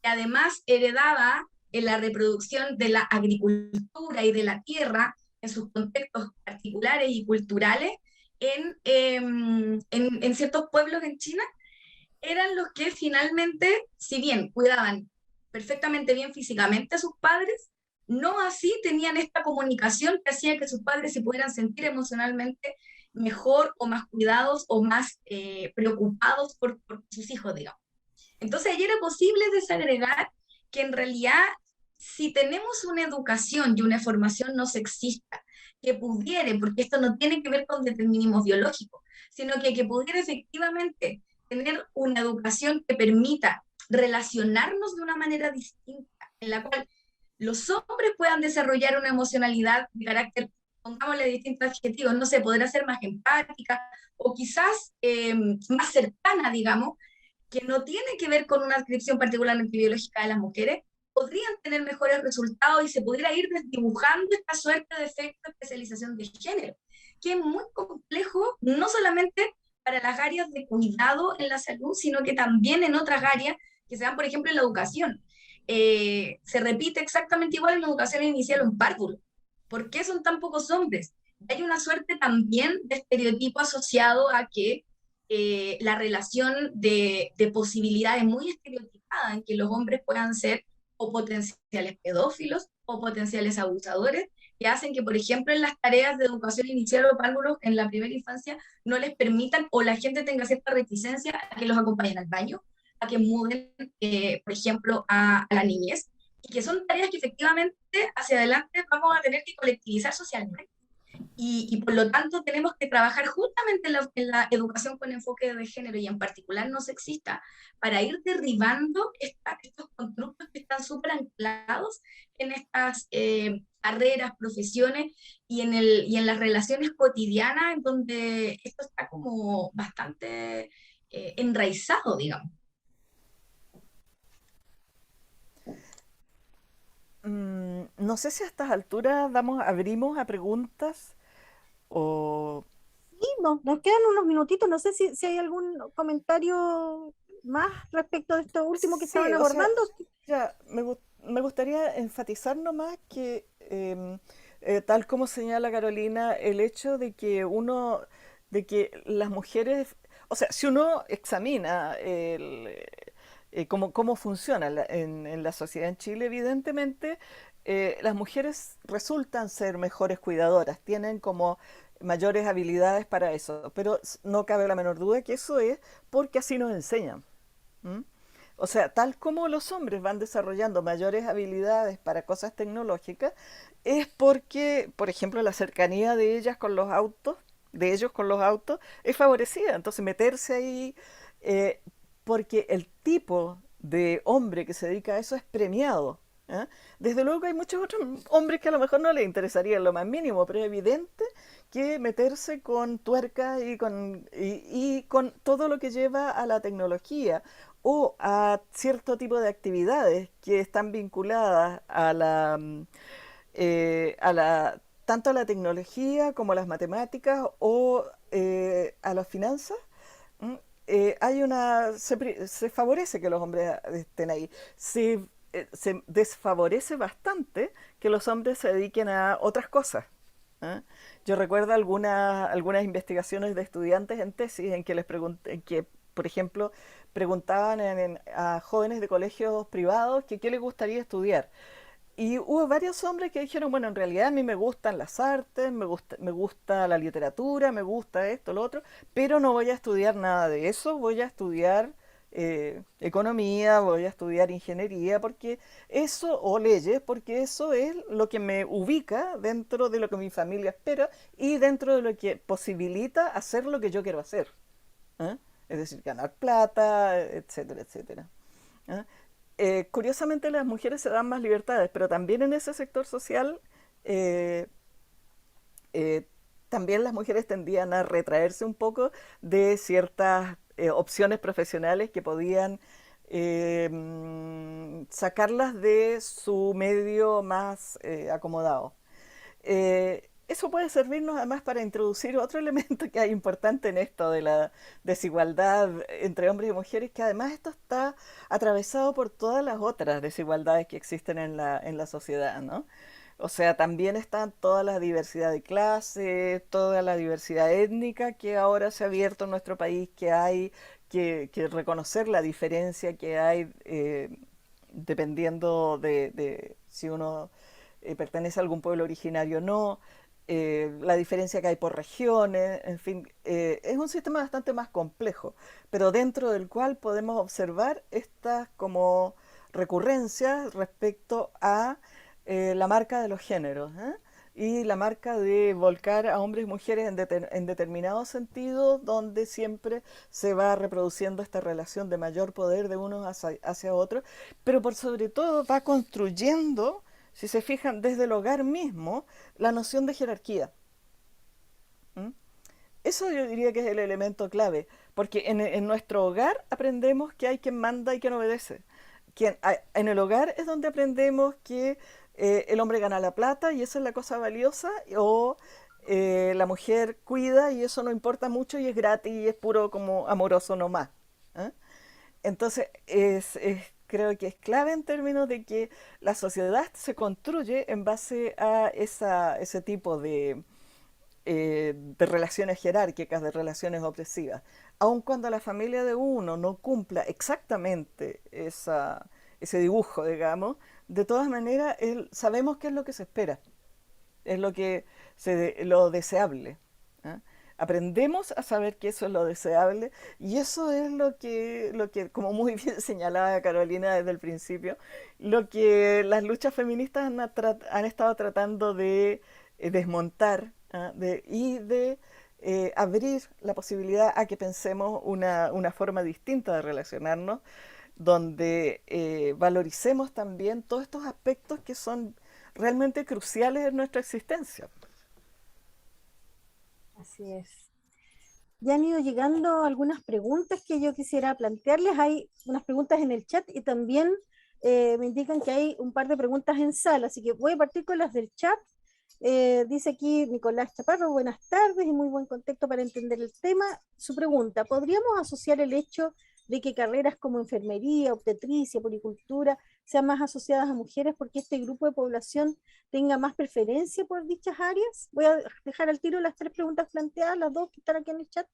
[SPEAKER 4] que además heredaba en la reproducción de la agricultura y de la tierra en sus contextos particulares y culturales en ciertos pueblos en China, eran los que finalmente, si bien cuidaban perfectamente bien físicamente a sus padres, no así tenían esta comunicación que hacía que sus padres se pudieran sentir emocionalmente mejor o más cuidados o más preocupados por sus hijos, digamos. Entonces, ayer era posible desagregar que en realidad, si tenemos una educación y una formación no sexista que pudiera, porque esto no tiene que ver con determinismo biológico, sino que pudiera efectivamente tener una educación que permita relacionarnos de una manera distinta, en la cual los hombres puedan desarrollar una emocionalidad de carácter, pongámosle distintos adjetivos, no sé, podrá ser más empática o quizás más cercana, digamos, que no tiene que ver con una descripción particularmente biológica de las mujeres, podrían tener mejores resultados y se pudiera ir desdibujando esta suerte de efecto de especialización de género, que es muy complejo, no solamente para las áreas de cuidado en la salud, sino que también en otras áreas que se dan, por ejemplo, en la educación. Se repite exactamente igual en la educación inicial o en párvulo. ¿Por qué son tan pocos hombres? Hay una suerte también de estereotipo asociado a que la relación de posibilidades muy estereotipadas en que los hombres puedan ser o potenciales pedófilos o potenciales abusadores, que hacen que, por ejemplo, en las tareas de educación inicial o párvulos en la primera infancia no les permitan o la gente tenga cierta reticencia a que los acompañen al baño, a que muden, por ejemplo, a la niñez, y que son tareas que efectivamente hacia adelante vamos a tener que colectivizar socialmente. Y por lo tanto tenemos que trabajar justamente en la educación con enfoque de género y en particular no sexista para ir derribando estos constructos que están súper anclados en estas carreras, profesiones y en las relaciones cotidianas en donde esto está como bastante enraizado, digamos.
[SPEAKER 3] No sé si a estas alturas abrimos a preguntas o...
[SPEAKER 1] Sí, nos quedan unos minutitos, no sé si hay algún comentario más respecto de esto último que estaban
[SPEAKER 3] Sí, o sea,
[SPEAKER 1] abordando.
[SPEAKER 3] ya, me gustaría enfatizar nomás que, tal como señala Carolina, el hecho de que las mujeres, o sea, si uno examina cómo funciona en la sociedad en Chile, evidentemente las mujeres resultan ser mejores cuidadoras, tienen como mayores habilidades para eso, pero no cabe la menor duda que eso es porque así nos enseñan. ¿Mm? O sea, tal como los hombres van desarrollando mayores habilidades para cosas tecnológicas, es porque, por ejemplo, la cercanía de ellas con los autos, de ellos con los autos, es favorecida. Entonces, meterse ahí, eh, porque el tipo de hombre que se dedica a eso es premiado. ¿Eh? Desde luego que hay muchos otros hombres que a lo mejor no les interesaría en lo más mínimo, pero es evidente que meterse con tuerca y con todo lo que lleva a la tecnología o a cierto tipo de actividades que están vinculadas tanto a la tecnología como a las matemáticas o a las finanzas. ¿Mm? Se favorece que los hombres estén ahí. Se desfavorece bastante que los hombres se dediquen a otras cosas. ¿Eh? Yo recuerdo algunas investigaciones de estudiantes en tesis en que en que, por ejemplo, preguntaban a jóvenes de colegios privados que qué les gustaría estudiar. Y hubo varios hombres que dijeron, bueno, en realidad a mí me gustan las artes, me gusta la literatura, me gusta esto, lo otro, pero no voy a estudiar nada de eso, voy a estudiar economía, voy a estudiar ingeniería, porque eso, o leyes, porque eso es lo que me ubica dentro de lo que mi familia espera y dentro de lo que posibilita hacer lo que yo quiero hacer. ¿Eh? Es decir, ganar plata, etcétera, etcétera. ¿Eh? Curiosamente las mujeres se dan más libertades, pero también en ese sector social eh, eh, también las mujeres tendían a retraerse un poco de ciertas opciones profesionales que podían sacarlas de su medio más acomodado. Eso puede servirnos además para introducir otro elemento que es importante en esto de la desigualdad entre hombres y mujeres, que además esto está atravesado por todas las otras desigualdades que existen en la sociedad, ¿no? O sea, también está toda la diversidad de clase, toda la diversidad étnica que ahora se ha abierto en nuestro país, que hay que reconocer la diferencia que hay dependiendo de si uno pertenece a algún pueblo originario o no, la diferencia que hay por regiones, en fin, es un sistema bastante más complejo, pero dentro del cual podemos observar estas como recurrencias respecto a la marca de los géneros, ¿eh? Y la marca de volcar a hombres y mujeres en determinados sentidos, donde siempre se va reproduciendo esta relación de mayor poder de unos hacia otros, pero por sobre todo va construyendo, si se fijan, desde el hogar mismo, la noción de jerarquía. ¿Mm? Eso yo diría que es el elemento clave, porque en nuestro hogar aprendemos que hay quien manda y quien obedece. En el hogar es donde aprendemos que el hombre gana la plata y esa es la cosa valiosa, o la mujer cuida y eso no importa mucho y es gratis y es puro como amoroso nomás. ¿Eh? Entonces, creo que es clave en términos de que la sociedad se construye en base a ese tipo de relaciones jerárquicas, de relaciones opresivas. Aun cuando la familia de uno no cumpla exactamente ese dibujo, digamos, de todas maneras sabemos qué es lo que se espera, es lo deseable. ¿Eh? Aprendemos a saber que eso es lo deseable y eso es lo que, como muy bien señalaba Carolina desde el principio, lo que las luchas feministas han estado tratando de desmontar, ¿ah? Y de abrir la posibilidad a que pensemos una forma distinta de relacionarnos, donde valoricemos también todos estos aspectos que son realmente cruciales en nuestra existencia.
[SPEAKER 1] Así es. Ya han ido llegando algunas preguntas que yo quisiera plantearles. Hay unas preguntas en el chat y también me indican que hay un par de preguntas en sala, así que voy a partir con las del chat. Dice aquí Nicolás Chaparro, buenas tardes y muy buen contexto para entender el tema. Su pregunta, ¿podríamos asociar el hecho de que carreras como enfermería, obstetricia, poricultura sean más asociadas a mujeres porque este grupo de población tenga más preferencia por dichas áreas? Voy a dejar al tiro las tres preguntas planteadas, las dos que están aquí en el chat.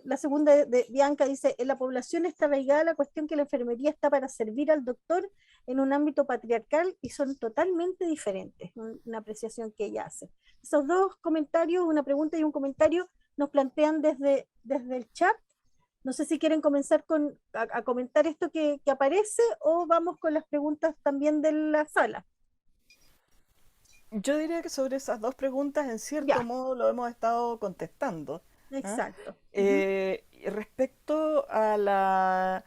[SPEAKER 1] La segunda de Bianca dice, en la población está arraigada la cuestión que la enfermería está para servir al doctor en un ámbito patriarcal y son totalmente diferentes, una apreciación que ella hace. Esos dos comentarios, una pregunta y un comentario, nos plantean desde el chat. No sé si quieren comenzar a comentar esto que aparece o vamos con las preguntas también de la sala.
[SPEAKER 3] Yo diría que sobre esas dos preguntas, en cierto
[SPEAKER 1] Ya,
[SPEAKER 3] modo, lo hemos estado contestando. ¿Ah?
[SPEAKER 1] exacto. Uh-huh.
[SPEAKER 3] Respecto a la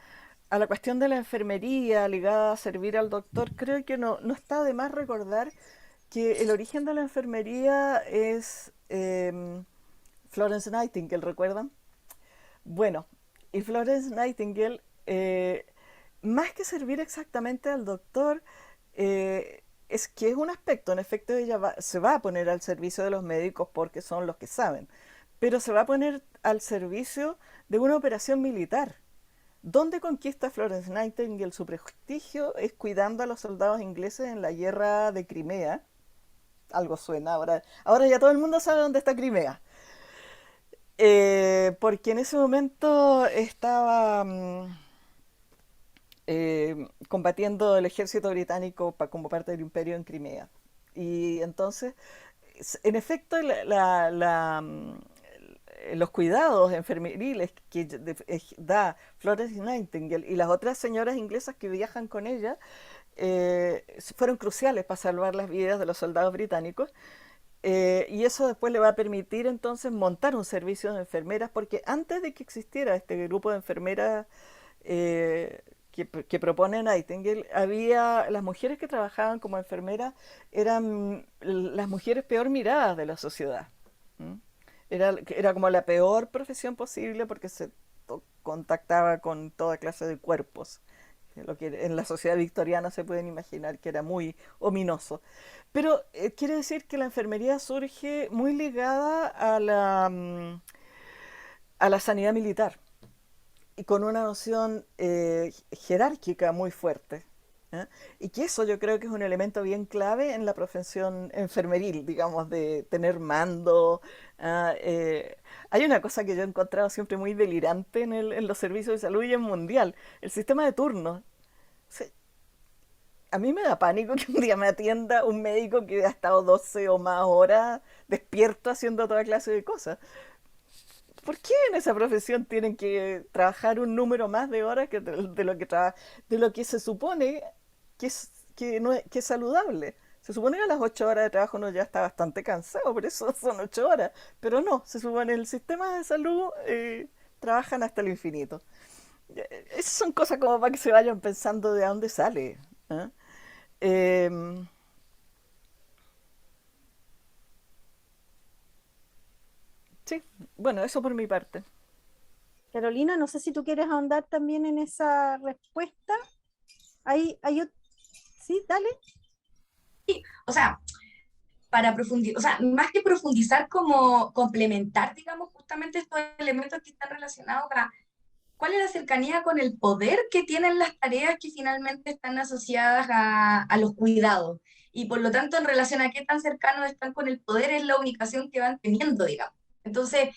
[SPEAKER 3] cuestión de la enfermería ligada a servir al doctor, creo que no está de más recordar que el origen de la enfermería es Florence Nightingale, ¿recuerdan? Bueno, y Florence Nightingale, más que servir exactamente al doctor, es que es un aspecto, en efecto, ella se va a poner al servicio de los médicos porque son los que saben, pero se va a poner al servicio de una operación militar. ¿Dónde conquista Florence Nightingale su prestigio? Es cuidando a los soldados ingleses en la guerra de Crimea. Algo suena, ahora ya todo el mundo sabe dónde está Crimea. Porque en ese momento estaba combatiendo el ejército británico como parte del imperio en Crimea. Y entonces, en efecto, los cuidados enfermeriles que da Florence Nightingale y las otras señoras inglesas que viajan con ella fueron cruciales para salvar las vidas de los soldados británicos. Y eso después le va a permitir entonces montar un servicio de enfermeras, porque antes de que existiera este grupo de enfermeras que propone Nightingale, había las mujeres que trabajaban como enfermeras eran las mujeres peor miradas de la sociedad. ¿Mm? Era como la peor profesión posible porque se contactaba con toda clase de cuerpos, lo que en la sociedad victoriana se pueden imaginar que era muy ominoso. Pero quiere decir que la enfermería surge muy ligada a la sanidad militar y con una noción jerárquica muy fuerte. ¿Eh? Y que eso yo creo que es un elemento bien clave en la profesión enfermeril, digamos, de tener mando. Hay una cosa que yo he encontrado siempre muy delirante en los servicios de salud y en mundial, el sistema de turnos. Se, a mí me da pánico que un día me atienda un médico que ha estado 12 o más horas despierto haciendo toda clase de cosas. ¿Por qué en esa profesión tienen que trabajar un número más de horas que de lo que se supone que es saludable? Se supone que a las 8 horas de trabajo uno ya está bastante cansado, por eso son 8 horas. Pero no, se supone en el sistema de salud trabajan hasta el infinito. Esas son cosas como para que se vayan pensando de dónde sale. ¿Eh? Eh, sí, bueno, eso por mi parte.
[SPEAKER 1] Carolina, no sé si tú quieres ahondar también en esa respuesta. Sí, dale.
[SPEAKER 4] O sea, para profundizar, o sea, más que profundizar, como complementar, digamos, justamente estos elementos que están relacionados a cuál es la cercanía con el poder que tienen las tareas que finalmente están asociadas a los cuidados. Y por lo tanto, en relación a qué tan cercanos están con el poder, es la ubicación que van teniendo, digamos. Entonces,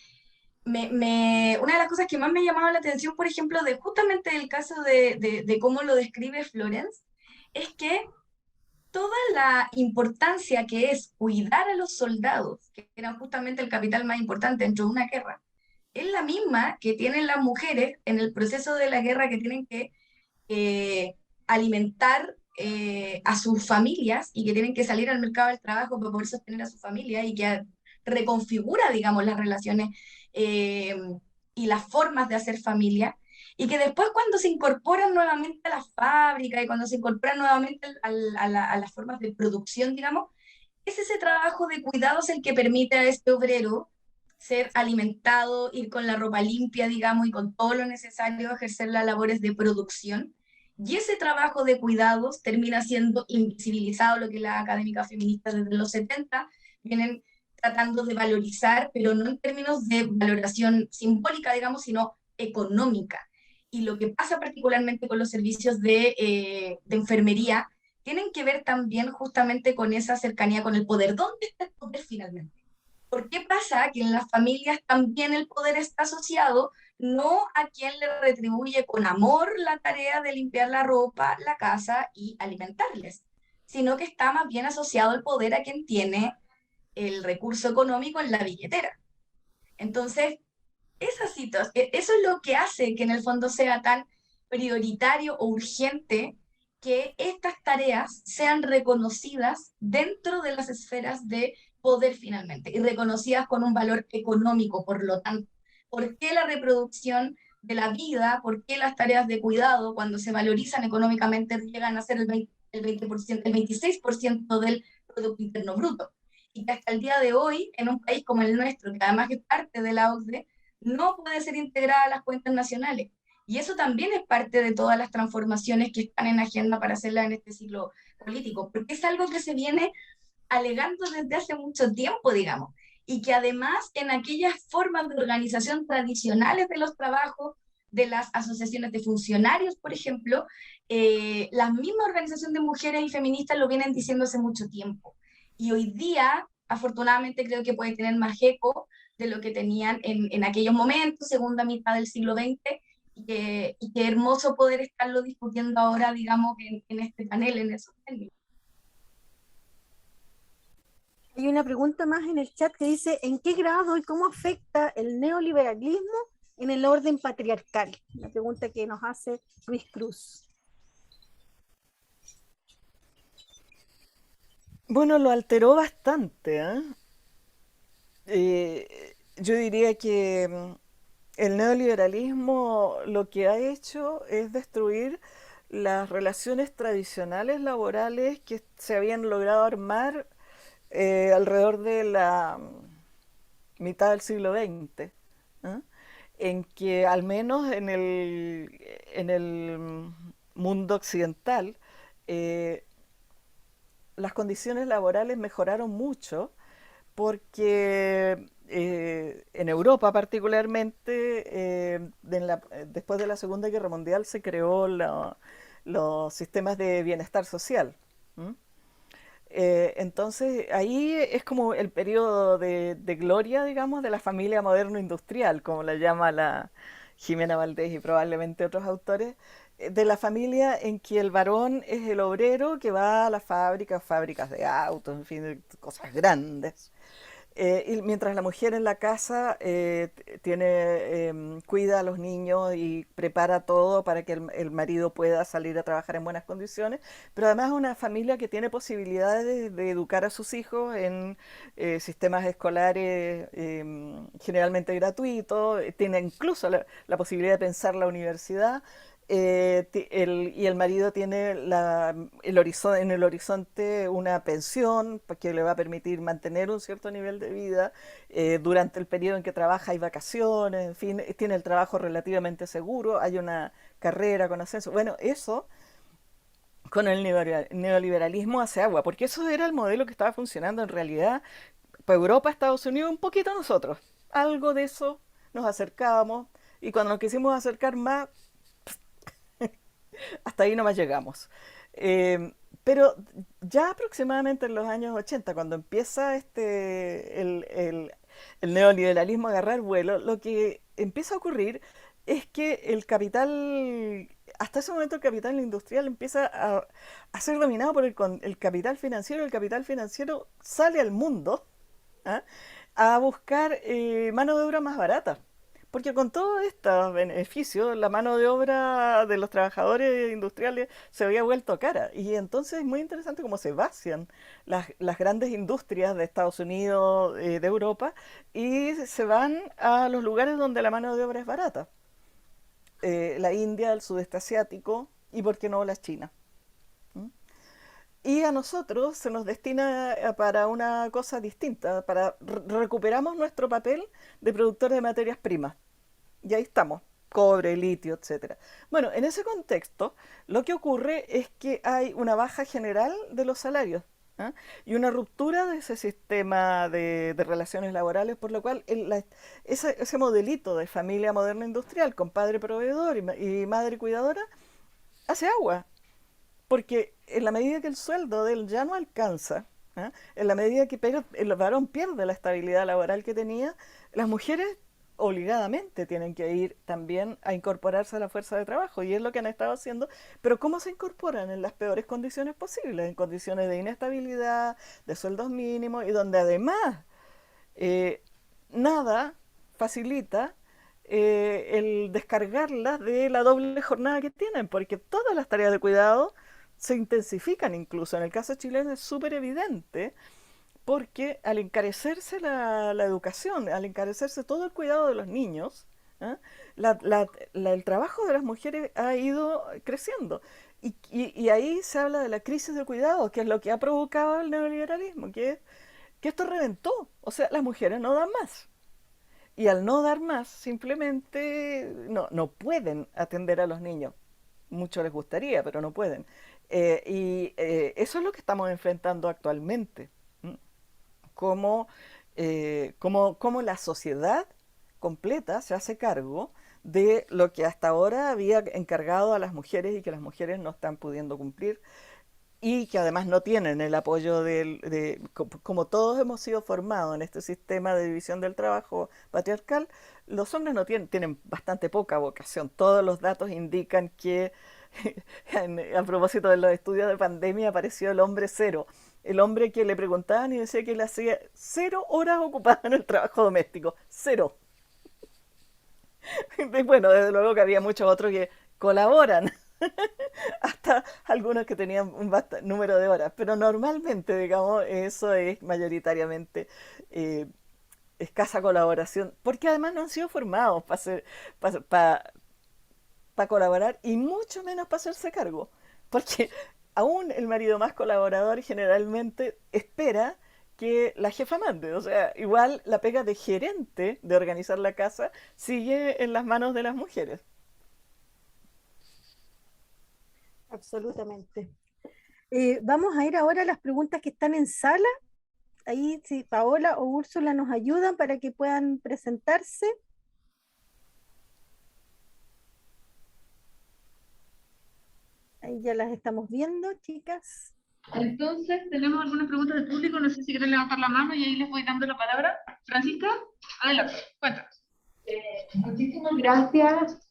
[SPEAKER 4] una de las cosas que más me llamaba la atención, por ejemplo, de justamente el caso de cómo lo describe Florence, es que toda la importancia que es cuidar a los soldados, que eran justamente el capital más importante dentro de una guerra, es la misma que tienen las mujeres en el proceso de la guerra, que tienen que alimentar a sus familias y que tienen que salir al mercado del trabajo para poder sostener a su familia, y que reconfigura, digamos, las relaciones eh, y las formas de hacer familia, y que después, cuando se incorporan nuevamente a la fábrica y cuando se incorporan nuevamente a las formas de producción, digamos, es ese trabajo de cuidados el que permite a este obrero ser alimentado, ir con la ropa limpia, digamos, y con todo lo necesario, ejercer las labores de producción. Y ese trabajo de cuidados termina siendo invisibilizado, lo que las académicas feministas desde los 70 vienen tratando de valorizar, pero no en términos de valoración simbólica, digamos, sino económica. Y lo que pasa particularmente con los servicios de enfermería tienen que ver también justamente con esa cercanía con el poder. ¿Dónde está el poder finalmente? ¿Por qué pasa que en las familias también el poder está asociado no a quien le retribuye con amor la tarea de limpiar la ropa, la casa y alimentarles, sino que está más bien asociado el poder a quien tiene el recurso económico en la billetera? Entonces, eso es lo que hace que en el fondo sea tan prioritario o urgente que estas tareas sean reconocidas dentro de las esferas de poder finalmente, y reconocidas con un valor económico. Por lo tanto, ¿por qué la reproducción de la vida, por qué las tareas de cuidado, cuando se valorizan económicamente, llegan a ser el 20%, el 26% del Producto Interno Bruto? Y que hasta el día de hoy, en un país como el nuestro, que además es parte de la OCDE, no puede ser integrada a las cuentas nacionales. Y eso también es parte de todas las transformaciones que están en agenda para hacerla en este ciclo político, porque es algo que se viene alegando desde hace mucho tiempo, digamos, y que además en aquellas formas de organización tradicionales de los trabajos, de las asociaciones de funcionarios, por ejemplo, la misma organización de mujeres y feministas lo vienen diciendo hace mucho tiempo. Y hoy día, afortunadamente, creo que puede tener más eco de lo que tenían en aquellos momentos, segunda mitad del siglo XX, y que hermoso poder estarlo discutiendo ahora, digamos, en este panel, en esos términos.
[SPEAKER 1] Hay una pregunta más en el chat que dice, ¿en qué grado y cómo afecta el neoliberalismo en el orden patriarcal? Una pregunta que nos hace Luis Cruz.
[SPEAKER 3] Bueno, lo alteró bastante, ¿eh? Yo diría que el neoliberalismo lo que ha hecho es destruir las relaciones tradicionales laborales que se habían logrado armar alrededor de la mitad del siglo XX, ¿eh? En que al menos en el mundo occidental eh, las condiciones laborales mejoraron mucho porque en Europa particularmente, después de la Segunda Guerra Mundial se creó los sistemas de bienestar social. ¿M? Entonces ahí es como el periodo de gloria, digamos, de la familia moderno-industrial, como la llama la Jimena Valdés y probablemente otros autores, de la familia en que el varón es el obrero que va a las fábricas, fábricas de autos, en fin, de cosas grandes. Y mientras la mujer en la casa cuida a los niños y prepara todo para que el marido pueda salir a trabajar en buenas condiciones, pero además es una familia que tiene posibilidades de educar a sus hijos en sistemas escolares generalmente gratuitos, tiene incluso la posibilidad de pensar la universidad. Y el marido tiene en el horizonte una pensión que le va a permitir mantener un cierto nivel de vida durante el periodo en que trabaja, hay vacaciones, en fin, tiene el trabajo relativamente seguro, hay una carrera con ascenso. Bueno, eso con el neoliberalismo hace agua, porque eso era el modelo que estaba funcionando en realidad para Europa, Estados Unidos, un poquito a nosotros. Algo de eso nos acercábamos y cuando nos quisimos acercar más, hasta ahí nomás llegamos. Pero ya aproximadamente en los años 80, cuando empieza el neoliberalismo a agarrar vuelo, lo que empieza a ocurrir es que el capital, hasta ese momento el capital industrial empieza a ser dominado por el capital financiero. El capital financiero sale al mundo, ¿ah?, a buscar mano de obra más barata. Porque con todos estos beneficios, la mano de obra de los trabajadores industriales se había vuelto cara. Y entonces es muy interesante cómo se vacian las grandes industrias de Estados Unidos, de Europa, y se van a los lugares donde la mano de obra es barata. La India, el sudeste asiático y, ¿por qué no, la China? ¿Mm? Y a nosotros se nos destina para una cosa distinta, recuperamos nuestro papel de productores de materias primas. Y ahí estamos, cobre, litio, etcétera. Bueno, en ese contexto, lo que ocurre es que hay una baja general de los salarios, ¿ah?, y una ruptura de ese sistema de relaciones laborales, por lo cual ese modelito de familia moderna industrial con padre proveedor y madre cuidadora hace agua. Porque en la medida que el sueldo de él ya no alcanza, ¿ah?, en la medida que el varón pierde la estabilidad laboral que tenía, las mujeres obligadamente tienen que ir también a incorporarse a la fuerza de trabajo, y es lo que han estado haciendo. Pero ¿cómo se incorporan? En las peores condiciones posibles, en condiciones de inestabilidad, de sueldos mínimos, y donde además eh, nada facilita el descargarlas de la doble jornada que tienen, porque todas las tareas de cuidado se intensifican. Incluso en el caso chileno es súper evidente, porque al encarecerse la educación, al encarecerse todo el cuidado de los niños, ¿ah?, el trabajo de las mujeres ha ido creciendo. Y ahí se habla de la crisis del cuidado, que es lo que ha provocado el neoliberalismo, que esto reventó. O sea, las mujeres no dan más. Y al no dar más, simplemente no pueden atender a los niños. Mucho les gustaría, pero no pueden. Eso es lo que estamos enfrentando actualmente. ¿M? Cómo, cómo la sociedad completa se hace cargo de lo que hasta ahora había encargado a las mujeres y que las mujeres no están pudiendo cumplir, y que además no tienen el apoyo como todos hemos sido formados en este sistema de división del trabajo patriarcal. Los hombres no tienen bastante poca vocación. Todos los datos indican que A propósito de los estudios de pandemia, apareció el hombre cero. El hombre que le preguntaban y decía que él hacía 0 horas ocupadas en el trabajo doméstico. Cero. Y bueno, desde luego que había muchos otros que colaboran, hasta algunos que tenían un número de horas, pero normalmente, digamos, eso es mayoritariamente eh, escasa colaboración, porque además no han sido formados para colaborar y mucho menos para hacerse cargo, porque aún el marido más colaborador generalmente espera que la jefa mande, o sea, igual la pega de gerente de organizar la casa sigue en las manos de las mujeres.
[SPEAKER 1] Absolutamente. Vamos a ir ahora a las preguntas que están en sala. Ahí, si Paola o Úrsula nos ayudan para que puedan presentarse. Ahí ya las estamos viendo, chicas.
[SPEAKER 5] Entonces, tenemos algunas preguntas del público. No sé si quieren levantar la mano y ahí les voy dando la palabra. Francisca, adelante, cuéntanos.
[SPEAKER 6] Muchísimas gracias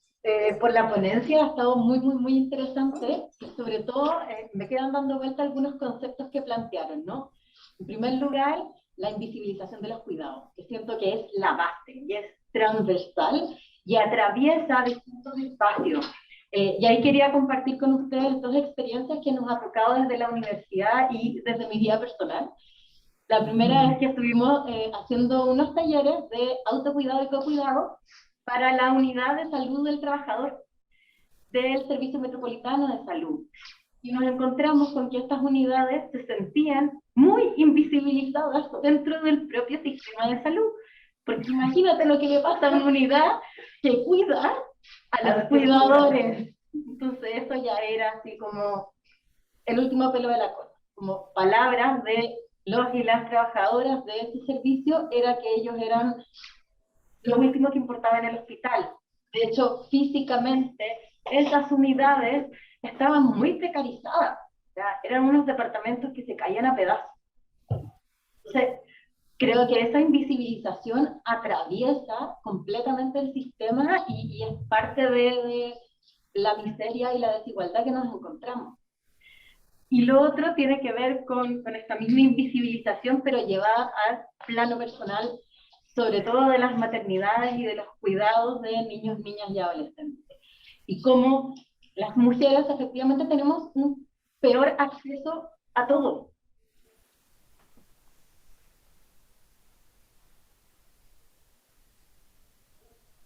[SPEAKER 6] por la ponencia, ha estado muy, muy, muy interesante y sobre todo me quedan dando vuelta algunos conceptos que plantearon, ¿no? En primer lugar, la invisibilización de los cuidados, que siento que es la base y es transversal y atraviesa distintos espacios. Y ahí quería compartir con ustedes 2 experiencias que nos ha tocado desde la universidad y desde mi vida personal. La primera es que estuvimos haciendo unos talleres de autocuidado y cocuidado para la unidad de salud del trabajador del Servicio Metropolitano de Salud. Y nos encontramos con que estas unidades se sentían muy invisibilizadas dentro del propio sistema de salud. Porque imagínate lo que le pasa a una unidad que cuida a los cuidadores. Entonces eso ya era así como el último pelo de la cola. Como palabras de los y las trabajadoras de ese servicio, era que ellos eran lo último que importaba en el hospital. De hecho, físicamente, esas unidades estaban muy precarizadas. O sea, eran unos departamentos que se caían a pedazos. Entonces, creo que esa invisibilización atraviesa completamente el sistema y es parte de la miseria y la desigualdad que nos encontramos. Y lo otro tiene que ver con esta misma invisibilización, pero llevada al plano personal, sobre todo de las maternidades y de los cuidados de niños, niñas y adolescentes. Y cómo las mujeres efectivamente tenemos un peor acceso a todo.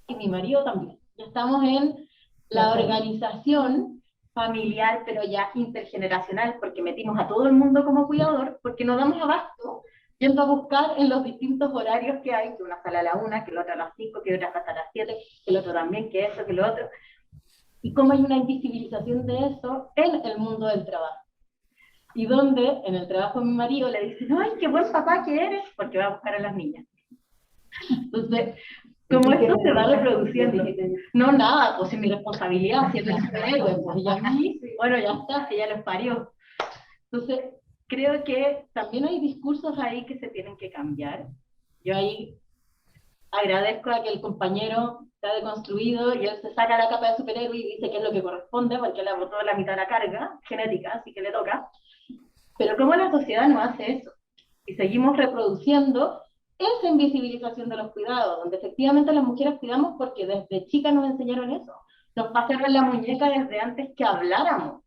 [SPEAKER 6] Y mi marido también. Ya estamos en la organización familiar, pero ya intergeneracional, porque metimos a todo el mundo como cuidador, porque no damos abasto yendo a buscar en los distintos horarios que hay, que una sale a la 1, que la otra a las 5, que otra hasta las 7, que el otro también, que eso, que lo otro. Y cómo hay una invisibilización de eso en el mundo del trabajo. Y donde en el trabajo de mi marido le dicen, ¡ay, qué buen papá que eres! Porque va a buscar a las niñas. Entonces, como esto se va reproduciendo. No, nada, pues es mi responsabilidad, si es el superhéroe, pues y a mí, bueno, ya está, si ya los parió. Entonces, creo que también hay discursos ahí que se tienen que cambiar. Yo ahí agradezco a que el compañero está deconstruido y él se saca la capa de superhéroe y dice que es lo que corresponde, porque le ha botado la mitad de la carga genética, así que le toca. Pero ¿cómo la sociedad no hace eso? Y seguimos reproduciendo esa invisibilización de los cuidados, donde efectivamente las mujeres cuidamos porque desde chicas nos enseñaron eso. Nos pasaron la muñeca desde antes que habláramos.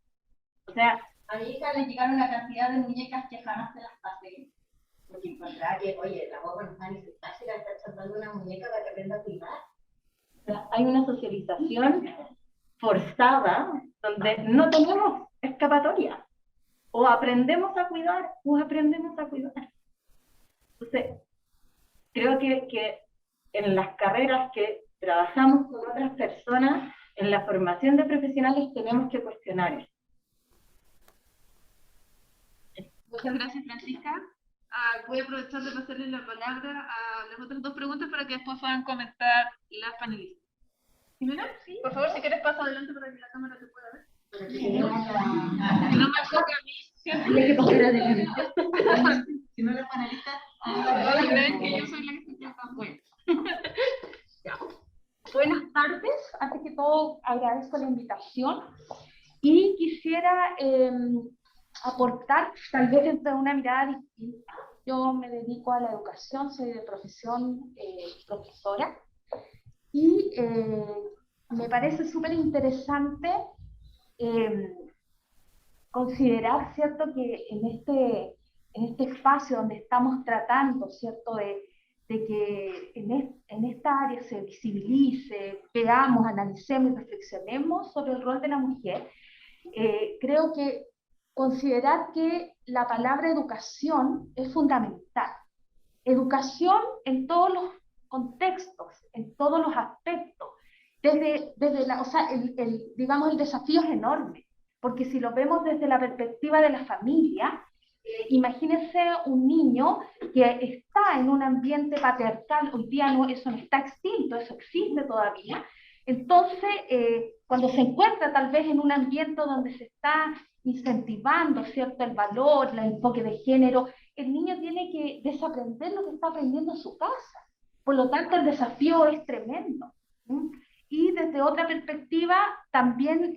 [SPEAKER 6] O sea, a mi hija le llegaron una cantidad de muñecas que jamás se las pasé. Porque encontraba que, oye, la guagua no está ni sentada, se la está chantando una muñeca para que aprenda a cuidar. O sea, hay una socialización forzada donde no tenemos escapatoria. O aprendemos a cuidar o aprendemos a cuidar. Entonces, creo que en las carreras que trabajamos con otras personas, en la formación de profesionales tenemos que cuestionar eso.
[SPEAKER 5] Muchas gracias, Francisca. Voy a aprovechar de pasarle la palabra a las otras 2 preguntas para que después puedan comentar las panelistas. Jimena, sí. Por favor, si quieres pasa adelante para que la cámara te pueda ver. Si no me enfoque a mí, ¿cierto?
[SPEAKER 6] Hay que pasar adelante.
[SPEAKER 5] Si no las panelistas, no creen que yo soy la que estoy tratando. Bueno.
[SPEAKER 7] Buenas tardes, antes que todo agradezco la invitación
[SPEAKER 6] quisiera aportar, tal vez desde una mirada distinta. Yo me dedico a la educación, soy de profesión profesora, y me parece súper interesante considerar, ¿cierto?, que en este espacio donde estamos tratando, ¿cierto?, de que en esta área se visibilice, veamos, analicemos y reflexionemos sobre el rol de la mujer, creo que considerar que la palabra educación es fundamental. Educación en todos los contextos, en todos los aspectos. O sea, digamos, el desafío es enorme, porque si lo vemos desde la perspectiva de la familia, imagínense un niño que está en un ambiente patriarcal, hoy día eso no está extinto, eso existe todavía. Entonces, cuando se encuentra tal vez en un ambiente donde se está incentivando, ¿cierto?, el valor, el enfoque de género, el niño tiene que desaprender lo que está aprendiendo en su casa. Por lo tanto, el desafío es tremendo. Y desde otra perspectiva, también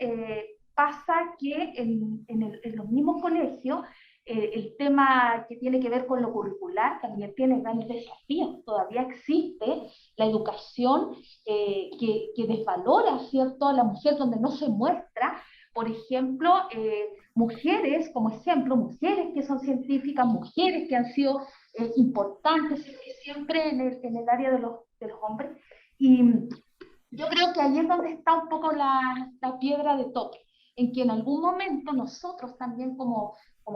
[SPEAKER 6] pasa que en los mismos colegios, el tema que tiene que ver con lo curricular también tiene grandes desafíos. Todavía existe la educación que desvalora, ¿cierto?, a la mujer, donde no se muestra, por ejemplo, mujeres, como ejemplo, mujeres que son científicas, mujeres que han sido importantes siempre en el área de los hombres. Y yo creo que ahí es donde está un poco la piedra de toque, en que en algún momento nosotros también como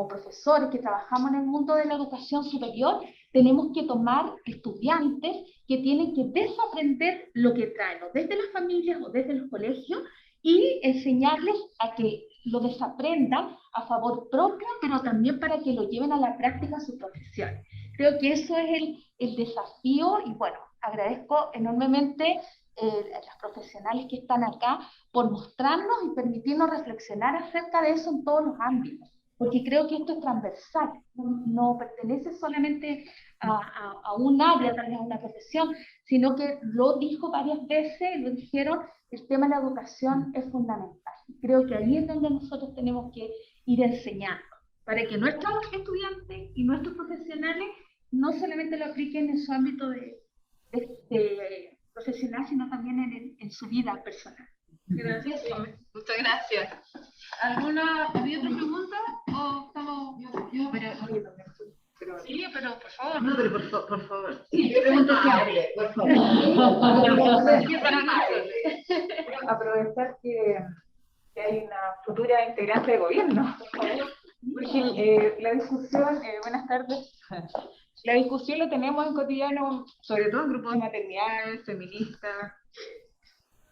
[SPEAKER 6] profesores que trabajamos en el mundo de la educación superior, tenemos que tomar estudiantes que tienen que desaprender lo que traen, o desde las familias o desde los colegios, y enseñarles a que lo desaprendan a favor propio, pero también para que lo lleven a la práctica en sus profesiones. Creo que eso es el desafío, y bueno, agradezco enormemente a las profesionales que están acá por mostrarnos y permitirnos reflexionar acerca de eso en todos los ámbitos, porque creo que esto es transversal, no pertenece solamente a un área, tal vez a una profesión, sino que lo dijo varias veces, lo dijeron, el tema de la educación es fundamental. Creo que ahí es donde nosotros tenemos que ir enseñando, para que nuestros estudiantes y nuestros profesionales no solamente lo apliquen en su ámbito de profesional, sino también en su vida personal.
[SPEAKER 5] Gracias, muchas gracias. ¿Había otra pregunta? ¿O estamos...? Sí, pero por favor.
[SPEAKER 7] No, pero por favor.
[SPEAKER 6] Sí, yo pregunto siempre, por favor.
[SPEAKER 7] Aprovechar que hay una futura integrante de gobierno. Porque la discusión, buenas tardes, la discusión la tenemos en cotidiano, sobre todo en grupos de maternidades, feministas,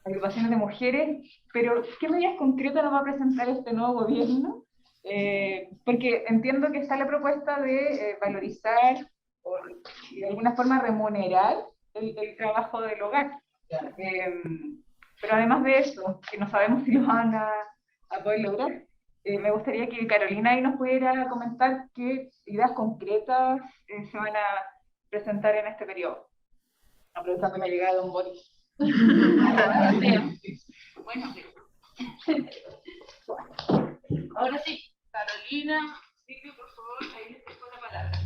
[SPEAKER 7] agrupaciones de mujeres, pero ¿qué medidas concretas nos va a presentar este nuevo gobierno? Porque entiendo que está la propuesta de valorizar y de alguna forma remunerar el trabajo del hogar. Pero además de eso, que no sabemos si lo van a poder lograr, me gustaría que Carolina ahí nos pudiera comentar qué ideas concretas se van a presentar en este periodo. Aprovechando la llegada de don Boris.
[SPEAKER 5] Bueno, ahora sí, Carolina, Silvio, por favor, ahí les dejo la palabra.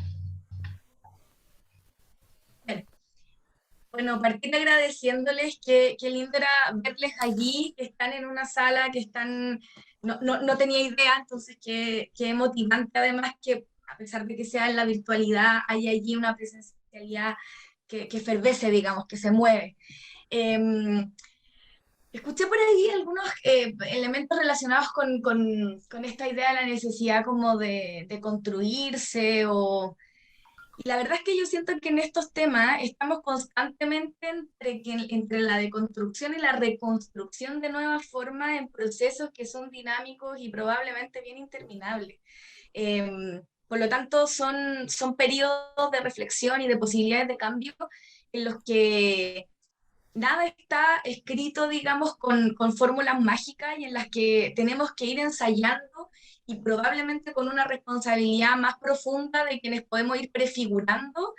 [SPEAKER 4] Bueno, partir agradeciéndoles, qué lindo era verles allí, que están en una sala, que están, no tenía idea, entonces qué motivante además que a pesar de que sea en la virtualidad, hay allí una presencialidad que efervece, digamos, que se mueve. Escuché por ahí algunos elementos relacionados con esta idea de la necesidad como de construirse y la verdad es que yo siento que en estos temas estamos constantemente entre la deconstrucción y la reconstrucción de nuevas formas en procesos que son dinámicos y probablemente bien interminables. Por lo tanto, son periodos de reflexión y de posibilidades de cambio en los que nada está escrito, digamos, con fórmulas mágicas y en las que tenemos que ir ensayando y probablemente con una responsabilidad más profunda de quienes podemos ir prefigurando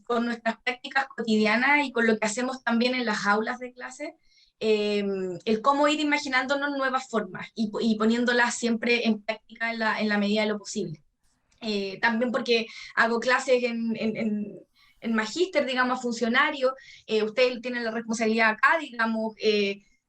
[SPEAKER 4] con nuestras prácticas cotidianas y con lo que hacemos también en las aulas de clase, el cómo ir imaginándonos nuevas formas y poniéndolas siempre en práctica en la medida de lo posible. También porque hago clases en magíster, digamos, funcionario, ustedes tienen la responsabilidad acá, digamos,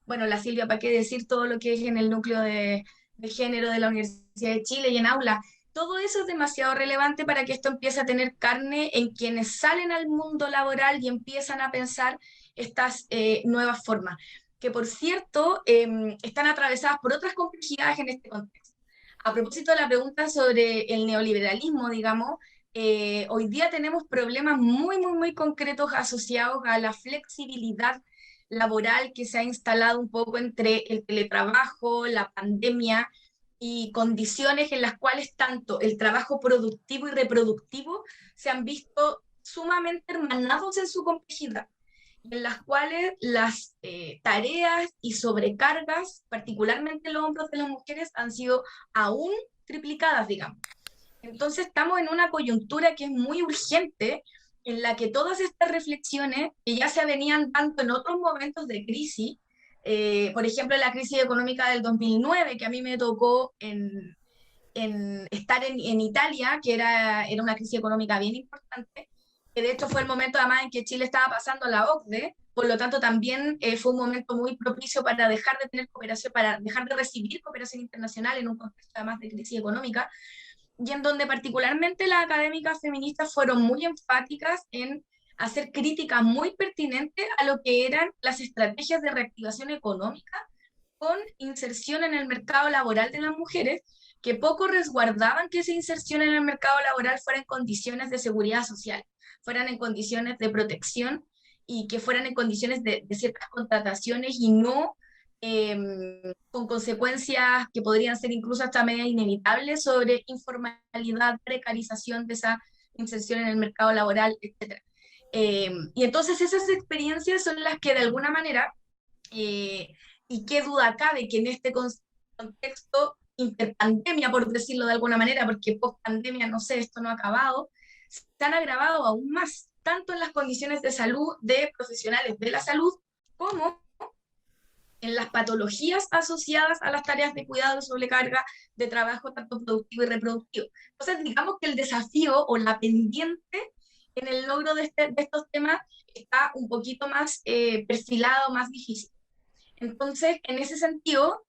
[SPEAKER 4] bueno, la Silvia, ¿para qué decir todo lo que es en el núcleo de género de la Universidad de Chile y en aula? Todo eso es demasiado relevante para que esto empiece a tener carne en quienes salen al mundo laboral y empiezan a pensar estas nuevas formas, que por cierto están atravesadas por otras complejidades en este contexto. A propósito de la pregunta sobre el neoliberalismo, digamos, hoy día tenemos problemas muy concretos asociados a la flexibilidad laboral que se ha instalado un poco entre el teletrabajo, la pandemia y condiciones en las cuales tanto el trabajo productivo y reproductivo se han visto sumamente hermanados en su complejidad, en las cuales las tareas y sobrecargas, particularmente en los hombros de las mujeres, han sido aún triplicadas, digamos. Entonces estamos en una coyuntura que es muy urgente, en la que todas estas reflexiones, que ya se venían tanto en otros momentos de crisis, por ejemplo, la crisis económica del 2009, que a mí me tocó estar en Italia, que era una crisis económica bien importante, que de hecho fue el momento además en que Chile estaba pasando a la OCDE, por lo tanto también fue un momento muy propicio para dejar de tener cooperación, para dejar de recibir cooperación internacional en un contexto además de crisis económica, y en donde particularmente las académicas feministas fueron muy enfáticas en hacer críticas muy pertinentes a lo que eran las estrategias de reactivación económica con inserción en el mercado laboral de las mujeres, que poco resguardaban que esa inserción en el mercado laboral fuera en condiciones de seguridad social, fueran en condiciones de protección y que fueran en condiciones de ciertas contrataciones y no con consecuencias que podrían ser incluso hasta media inevitables sobre informalidad, precarización de esa inserción en el mercado laboral, etc. Y entonces esas experiencias son las que de alguna manera, y qué duda cabe que en este contexto interpandemia, por decirlo de alguna manera, porque post pandemia, no sé, esto no ha acabado, se han agravado aún más, tanto en las condiciones de salud de profesionales de la salud, como en las patologías asociadas a las tareas de cuidado y sobrecarga de trabajo, tanto productivo y reproductivo. Entonces, digamos que el desafío o la pendiente en el logro de estos temas está un poquito más perfilado, más difícil. Entonces, en ese sentido,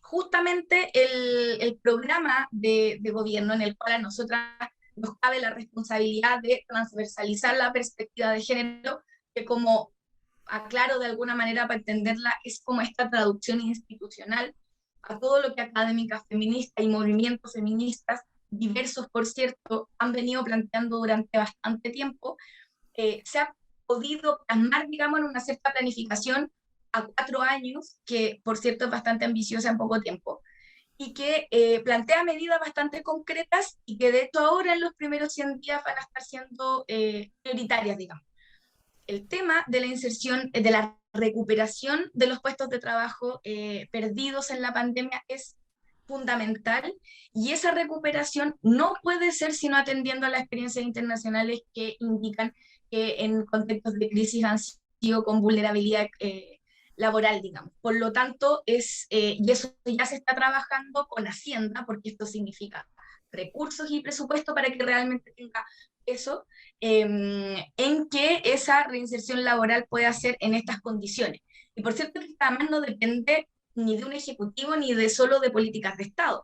[SPEAKER 4] justamente el programa de gobierno en el cual a nosotras nos cabe la responsabilidad de transversalizar la perspectiva de género, que como aclaro de alguna manera para entenderla, es como esta traducción institucional a todo lo que académicas feministas y movimientos feministas, diversos por cierto, han venido planteando durante bastante tiempo, se ha podido plasmar, digamos, en una cierta planificación a 4 años, que por cierto es bastante ambiciosa en poco tiempo, y que plantea medidas bastante concretas y que de hecho ahora en los primeros 100 días van a estar siendo prioritarias, digamos. El tema de la inserción, de la recuperación de los puestos de trabajo perdidos en la pandemia es fundamental, y esa recuperación no puede ser sino atendiendo a las experiencias internacionales que indican que en contextos de crisis han sido con vulnerabilidad laboral, digamos. Por lo tanto, y eso ya se está trabajando con Hacienda, porque esto significa recursos y presupuesto para que realmente tenga eso, en que esa reinserción laboral pueda ser en estas condiciones. Y por cierto que además no depende ni de un ejecutivo ni de solo de políticas de Estado.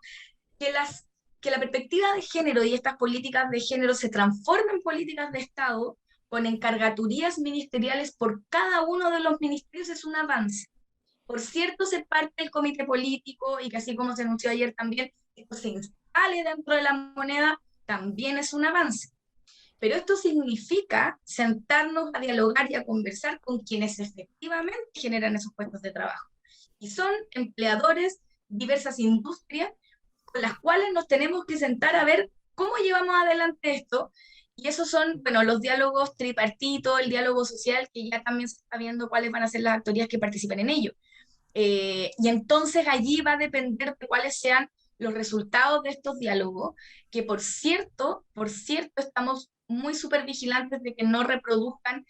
[SPEAKER 4] Que la perspectiva de género y estas políticas de género se transformen en políticas de Estado con encargaturías ministeriales por cada uno de los ministerios es un avance. Por cierto, se parte del comité político y que así como se anunció ayer también, esto se instale dentro de la moneda, también es un avance. Pero esto significa sentarnos a dialogar y a conversar con quienes efectivamente generan esos puestos de trabajo. Y son empleadores, diversas industrias, con las cuales nos tenemos que sentar a ver cómo llevamos adelante esto. Y esos son, bueno, los diálogos tripartitos, el diálogo social, que ya también se está viendo cuáles van a ser las actorías que participen en ello. Y entonces allí va a depender de cuáles sean los resultados de estos diálogos, que por cierto, estamos muy súper vigilantes de que no reproduzcan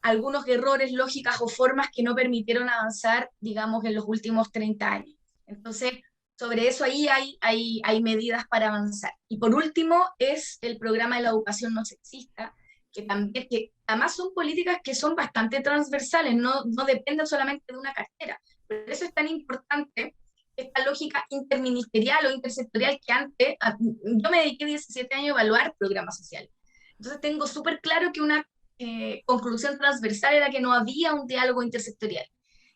[SPEAKER 4] algunos errores, lógicas o formas que no permitieron avanzar, digamos, en los últimos 30 años. Entonces, sobre eso ahí hay medidas para avanzar. Y por último, es el programa de la educación no sexista, que además son políticas que son bastante transversales, no dependen solamente de una cartera. Por eso es tan importante esta lógica interministerial o intersectorial que antes, yo me dediqué 17 años a evaluar programas sociales. Entonces tengo súper claro que una conclusión transversal era que no había un diálogo intersectorial.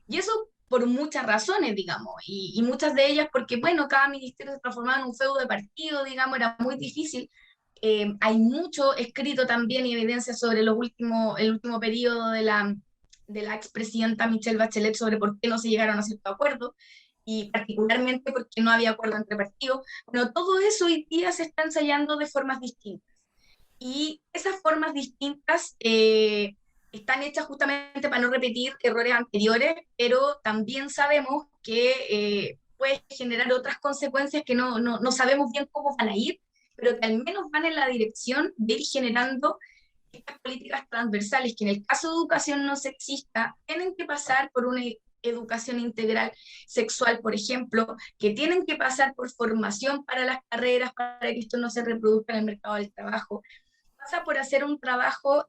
[SPEAKER 4] Y eso por muchas razones, digamos, y muchas de ellas porque, bueno, cada ministerio se transformaba en un feudo de partido, digamos, era muy difícil. Hay mucho escrito también y evidencia sobre el último periodo de la expresidenta Michelle Bachelet sobre por qué no se llegaron a cierto acuerdo, y particularmente porque no había acuerdo entre partidos. Bueno, todo eso hoy día se está ensayando de formas distintas. Y esas formas distintas están hechas justamente para no repetir errores anteriores, pero también sabemos que puede generar otras consecuencias que no sabemos bien cómo van a ir, pero que al menos van en la dirección de ir generando estas políticas transversales que en el caso de educación no sexista tienen que pasar por una educación integral sexual, por ejemplo, que tienen que pasar por formación para las carreras, para que esto no se reproduzca en el mercado del trabajo, pasa por hacer un trabajo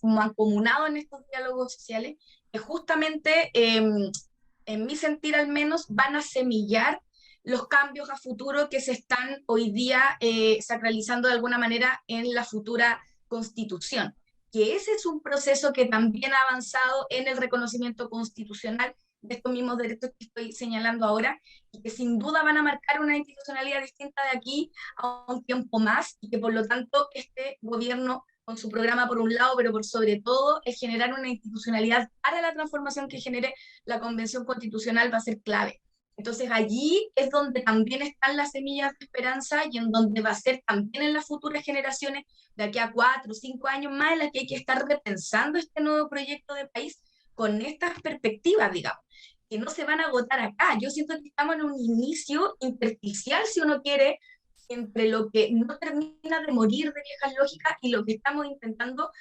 [SPEAKER 4] mancomunado en estos diálogos sociales, que justamente, en mi sentir al menos, van a semillar los cambios a futuro que se están hoy día sacralizando de alguna manera en la futura constitución. Que ese es un proceso que también ha avanzado en el reconocimiento constitucional de estos mismos derechos que estoy señalando ahora, y que sin duda van a marcar una institucionalidad distinta de aquí a un tiempo más, y que por lo tanto este gobierno, con su programa por un lado, pero por sobre todo es generar una institucionalidad para la transformación que genere la Convención Constitucional, va a ser clave. Entonces allí es donde también están las semillas de esperanza, y en donde va a ser también en las futuras generaciones, de aquí a 4 o 5 años más, en las que hay que estar repensando este nuevo proyecto de país con estas perspectivas, digamos, que no se van a agotar acá. Yo siento que estamos en un inicio intersticial, si uno quiere, entre lo que no termina de morir de viejas lógicas y lo que estamos intentando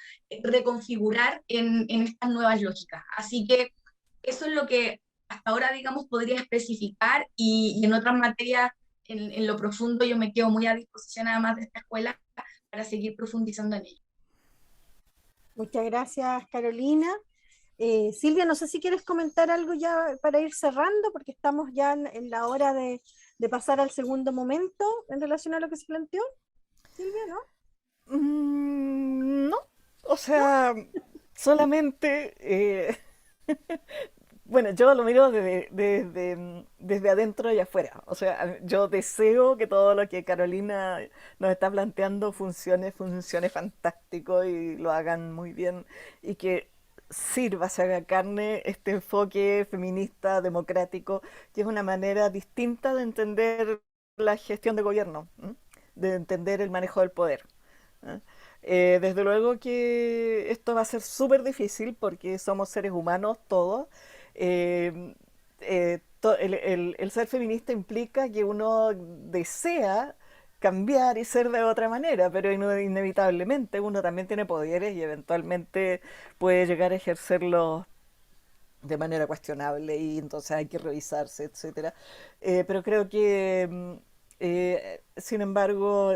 [SPEAKER 4] reconfigurar en estas nuevas lógicas. Así que eso es lo que hasta ahora, digamos, podría especificar, y en otras materias, en lo profundo, yo me quedo muy a disposición además de esta escuela para seguir profundizando en ello.
[SPEAKER 1] Muchas gracias, Carolina. Silvia, no sé si quieres comentar algo ya para ir cerrando, porque estamos ya en la hora de pasar al segundo momento en relación a lo que se planteó. Silvia, ¿no?
[SPEAKER 3] No, o sea, solamente, bueno, yo lo miro desde adentro y afuera. O sea, yo deseo que todo lo que Carolina nos está planteando funcione fantástico y lo hagan muy bien, y que sirva, se haga carne este enfoque feminista, democrático, que es una manera distinta de entender la gestión de gobierno, ¿m? De entender el manejo del poder. ¿Eh? Desde luego que esto va a ser súper difícil porque somos seres humanos todos. Eh, el ser feminista implica que uno desea cambiar y ser de otra manera, pero inevitablemente uno también tiene poderes y eventualmente puede llegar a ejercerlos de manera cuestionable, y entonces hay que revisarse, etcétera. Pero creo que, sin embargo,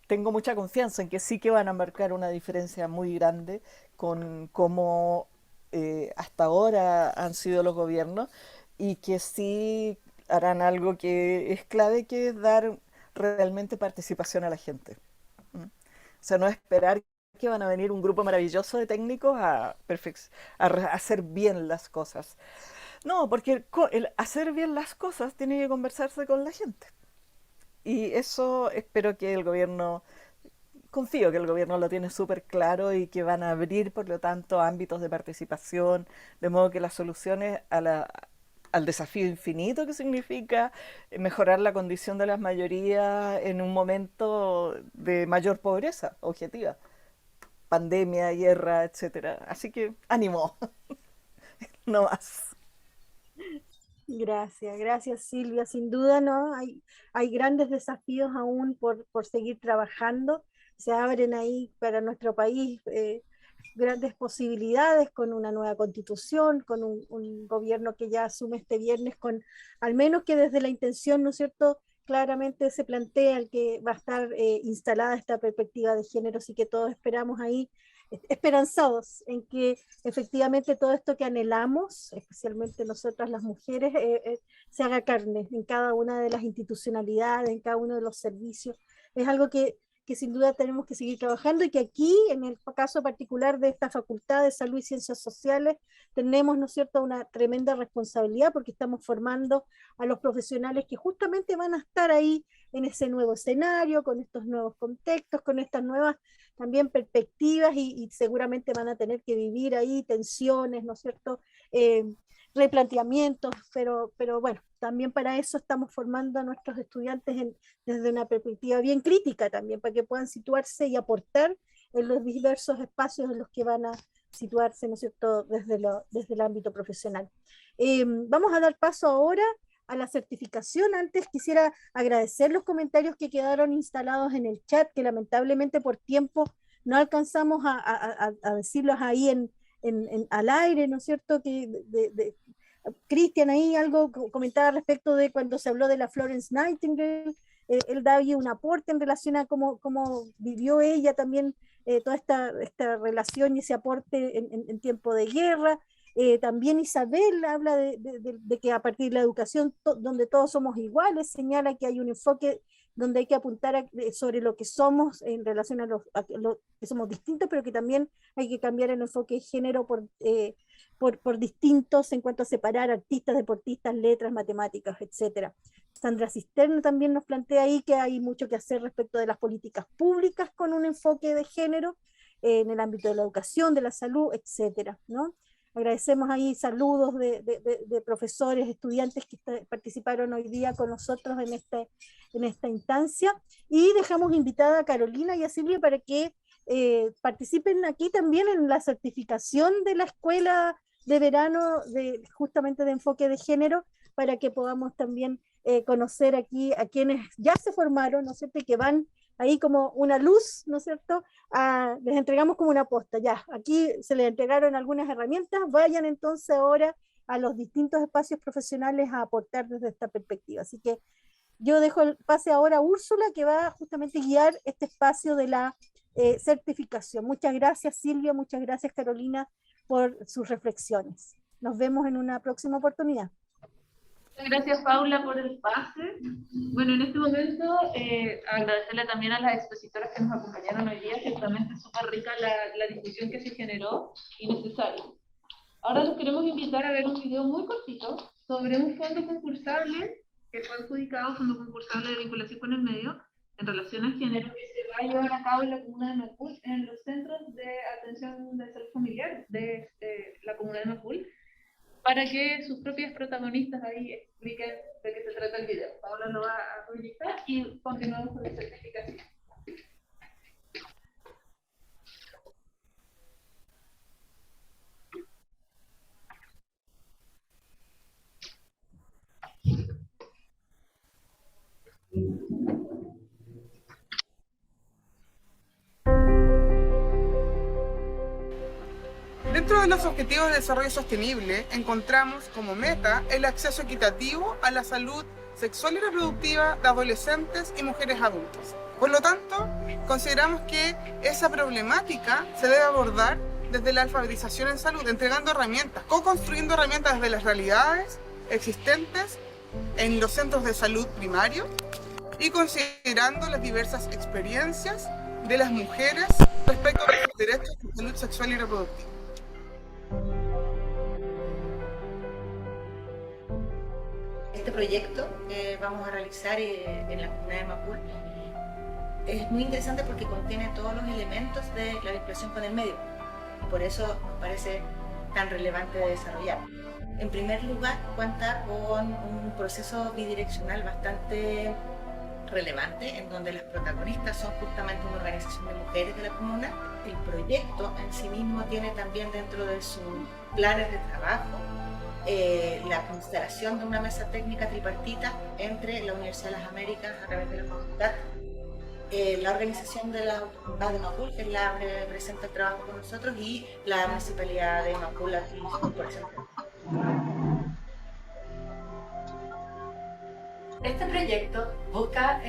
[SPEAKER 3] tengo mucha confianza en que sí que van a marcar una diferencia muy grande con cómo hasta ahora han sido los gobiernos, y que sí harán algo que es clave, que es dar realmente participación a la gente. ¿Mm? O sea, no esperar que van a venir un grupo maravilloso de técnicos a hacer bien las cosas. No, porque el hacer bien las cosas tiene que conversarse con la gente. Y eso espero que el gobierno, confío que el gobierno lo tiene súper claro, y que van a abrir, por lo tanto, ámbitos de participación, de modo que las soluciones al desafío infinito que significa mejorar la condición de las mayorías en un momento de mayor pobreza objetiva, pandemia, guerra, etcétera. Así que ánimo, no más.
[SPEAKER 1] Gracias Silvia. Sin duda, ¿no? Hay grandes desafíos aún por seguir trabajando. se abren ahí para nuestro país grandes posibilidades con una nueva constitución, con un gobierno que ya asume este viernes, con al menos que desde la intención, ¿no es cierto?, claramente se plantea el que va a estar instalada esta perspectiva de género, así que todos esperamos ahí, esperanzados en que efectivamente todo esto que anhelamos, especialmente nosotras las mujeres, se haga carne en cada una de las institucionalidades, en cada uno de los servicios. Es algo que sin duda tenemos que seguir trabajando y que aquí, en el caso particular de esta Facultad de Salud y Ciencias Sociales, tenemos, ¿no es cierto?, una tremenda responsabilidad porque estamos formando a los profesionales que justamente van a estar ahí en ese nuevo escenario, con estos nuevos contextos, con estas nuevas también perspectivas y seguramente van a tener que vivir ahí tensiones, ¿no es cierto?, replanteamientos, pero bueno, también para eso estamos formando a nuestros estudiantes desde una perspectiva bien crítica también, para que puedan situarse y aportar en los diversos espacios en los que van a situarse, ¿no es cierto?, desde el ámbito profesional. Vamos a dar paso ahora a la certificación. Antes quisiera agradecer los comentarios que quedaron instalados en el chat, que lamentablemente por tiempo no alcanzamos a decirlos ahí al aire, ¿no es cierto?, que Cristian ahí algo comentaba respecto de cuando se habló de la Florence Nightingale, él da ahí un aporte en relación a cómo vivió ella también toda esta relación y ese aporte en tiempo de guerra. También Isabel habla de que a partir de la educación donde todos somos iguales, señala que hay un enfoque donde hay que apuntar sobre lo que somos en relación a lo que somos distintos, pero que también hay que cambiar el enfoque de género por distintos en cuanto a separar artistas, deportistas, letras, matemáticas, etc. Sandra Cisterna también nos plantea ahí que hay mucho que hacer respecto de las políticas públicas con un enfoque de género en el ámbito de la educación, de la salud, etc., ¿no? Agradecemos ahí saludos de profesores, estudiantes que participaron hoy día con nosotros en esta instancia, y dejamos invitada a Carolina y a Silvia para que participen aquí también en la certificación de la escuela de verano justamente de enfoque de género, para que podamos también conocer aquí a quienes ya se formaron, ¿no es cierto?, y que van ahí como una luz, ¿no es cierto?, les entregamos como una posta, ya, aquí se les entregaron algunas herramientas, vayan entonces ahora a los distintos espacios profesionales a aportar desde esta perspectiva. Así que yo dejo el pase ahora a Úrsula, que va justamente a guiar este espacio de la certificación. Muchas gracias Silvia, muchas gracias Carolina por sus reflexiones. Nos vemos en una próxima oportunidad.
[SPEAKER 5] Gracias Paula por el pase. Bueno, en este momento agradecerle también a las expositoras que nos acompañaron hoy día, ciertamente súper rica la discusión que se generó y necesaria. Ahora los queremos invitar a ver un video muy cortito sobre un fondo concursable que fue adjudicado, fondo concursable de vinculación con el medio en relación a género, que se va a llevar a cabo en la comuna de Macul, en los centros de atención de salud familiar de la comuna de Macul, para que sus propias protagonistas ahí expliquen de qué se trata el video. Paola lo va a proyectar y continuamos con la certificación.
[SPEAKER 8] Dentro de los Objetivos de Desarrollo Sostenible, encontramos como meta el acceso equitativo a la salud sexual y reproductiva de adolescentes y mujeres adultas. Por lo tanto, consideramos que esa problemática se debe abordar desde la alfabetización en salud, entregando herramientas, co-construyendo herramientas desde las realidades existentes en los centros de salud primarios y considerando las diversas experiencias de las mujeres respecto a sus derechos de salud sexual y reproductiva.
[SPEAKER 9] Este proyecto que vamos a realizar en la comunidad de Macul es muy interesante porque contiene todos los elementos de la vinculación con el medio. Por eso nos parece tan relevante de desarrollar. En primer lugar, cuenta con un proceso bidireccional bastante relevante, en donde las protagonistas son justamente una organización de mujeres de la comuna. El proyecto en sí mismo tiene también dentro de sus planes de trabajo la instalación de una mesa técnica tripartita entre la Universidad de las Américas a través de la facultad La organización de la UPA de Macul, que es la que presenta el trabajo con nosotros, y la Municipalidad de Macul aquí por ejemplo.
[SPEAKER 10] Este proyecto busca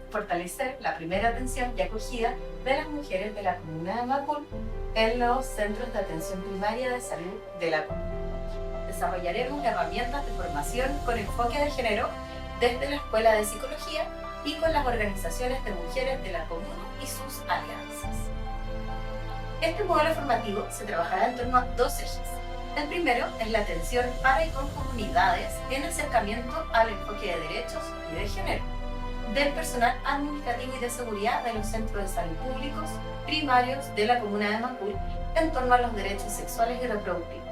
[SPEAKER 10] fortalecer la primera atención y acogida de las mujeres de la comuna de Macul en los centros de atención primaria de salud de la comuna. Desarrollaremos herramientas de formación con enfoque de género desde la Escuela de Psicología y con las organizaciones de mujeres de la comuna y sus alianzas. Este modelo formativo se trabajará en torno a dos ejes. El primero es la atención para y con comunidades en acercamiento al enfoque de derechos y de género del personal administrativo y de seguridad de los centros de salud públicos primarios de la comuna de Macul en torno a los derechos sexuales y reproductivos.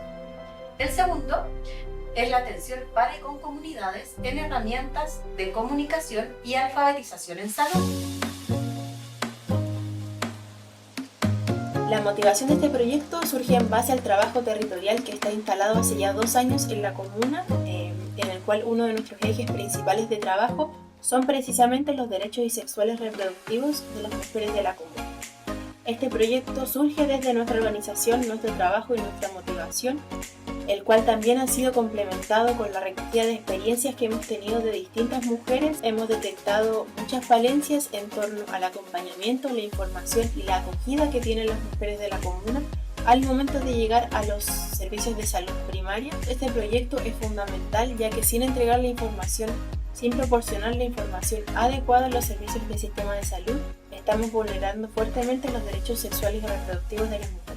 [SPEAKER 10] El segundo es la atención para y con comunidades en herramientas de comunicación y alfabetización en salud.
[SPEAKER 11] La motivación de este proyecto surge en base al trabajo territorial que está instalado hace ya 2 años en la comuna, en el cual uno de nuestros ejes principales de trabajo son precisamente los derechos y sexuales reproductivos de las mujeres de la comuna. Este proyecto surge desde nuestra organización, nuestro trabajo y nuestra motivación, el cual también ha sido complementado con la recogida de experiencias que hemos tenido de distintas mujeres. Hemos detectado muchas falencias en torno al acompañamiento, la información y la acogida que tienen las mujeres de la comuna al momento de llegar a los servicios de salud primaria. Este proyecto es fundamental, ya que sin entregar la información, sin proporcionar la información adecuada a los servicios del sistema de salud, estamos vulnerando fuertemente los derechos sexuales y reproductivos de las mujeres.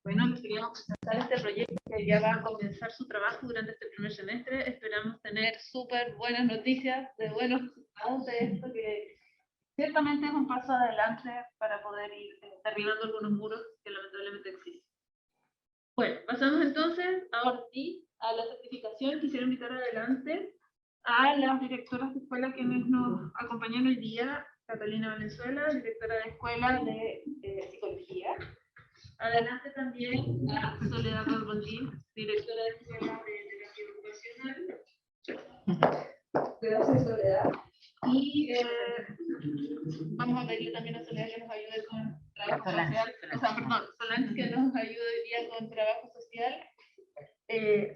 [SPEAKER 5] Bueno, les queríamos presentar este proyecto que ya va a comenzar su trabajo durante este primer semestre. Esperamos tener súper buenas noticias, de buenos resultados de esto, que ciertamente es un paso adelante para poder ir derribando algunos muros que lamentablemente existen. Bueno, pasamos entonces ahora sí a la certificación. Quisiera invitar adelante a las directoras de escuela quienes nos acompañan hoy día. Catalina Valenzuela, directora de escuela de psicología. Adelante también a Soledad Borbondín, directora de escuela de terapia ocupacional. Gracias, Soledad. Y vamos a pedirle también a Soledad que nos ayude con trabajo social. Solange que nos ayude hoy día con trabajo social